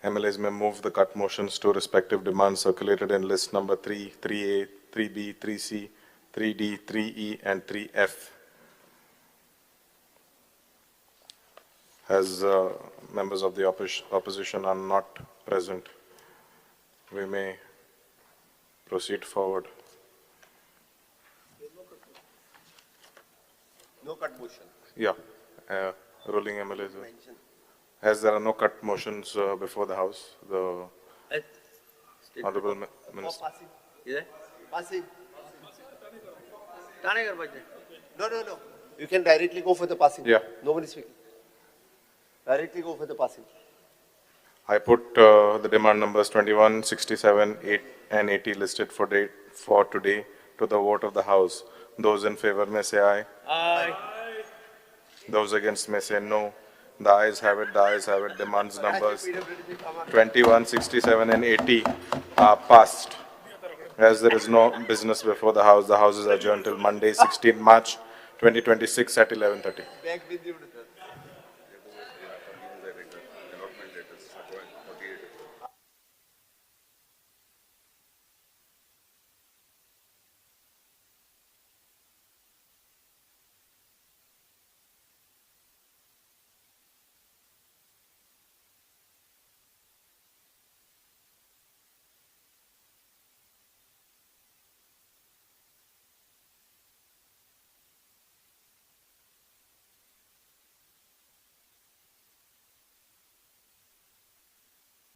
MLAs may move the cut motions to respective demands circulated in list number 3, 3A, 3B, 3C, 3D, 3E, and 3F. As members of the opposition are not present, we may proceed forward. No cut motion. Yeah, ruling MLAs. As there are no cut motions before the House, the Honorable Minister. Passing. No. You can directly go for the passing. Yeah. Nobody speaking. Directly go for the passing. I put the demand numbers 21, 67, 8 and 80 listed for today to the vote of the House. Those in favor may say aye. Aye. Those against may say no. The ayes have it. The ayes have it. Demands numbers 21, 67 and 80 are passed. As there is no business before the House is adjourned till Monday, 16 March 2026 at 11:30.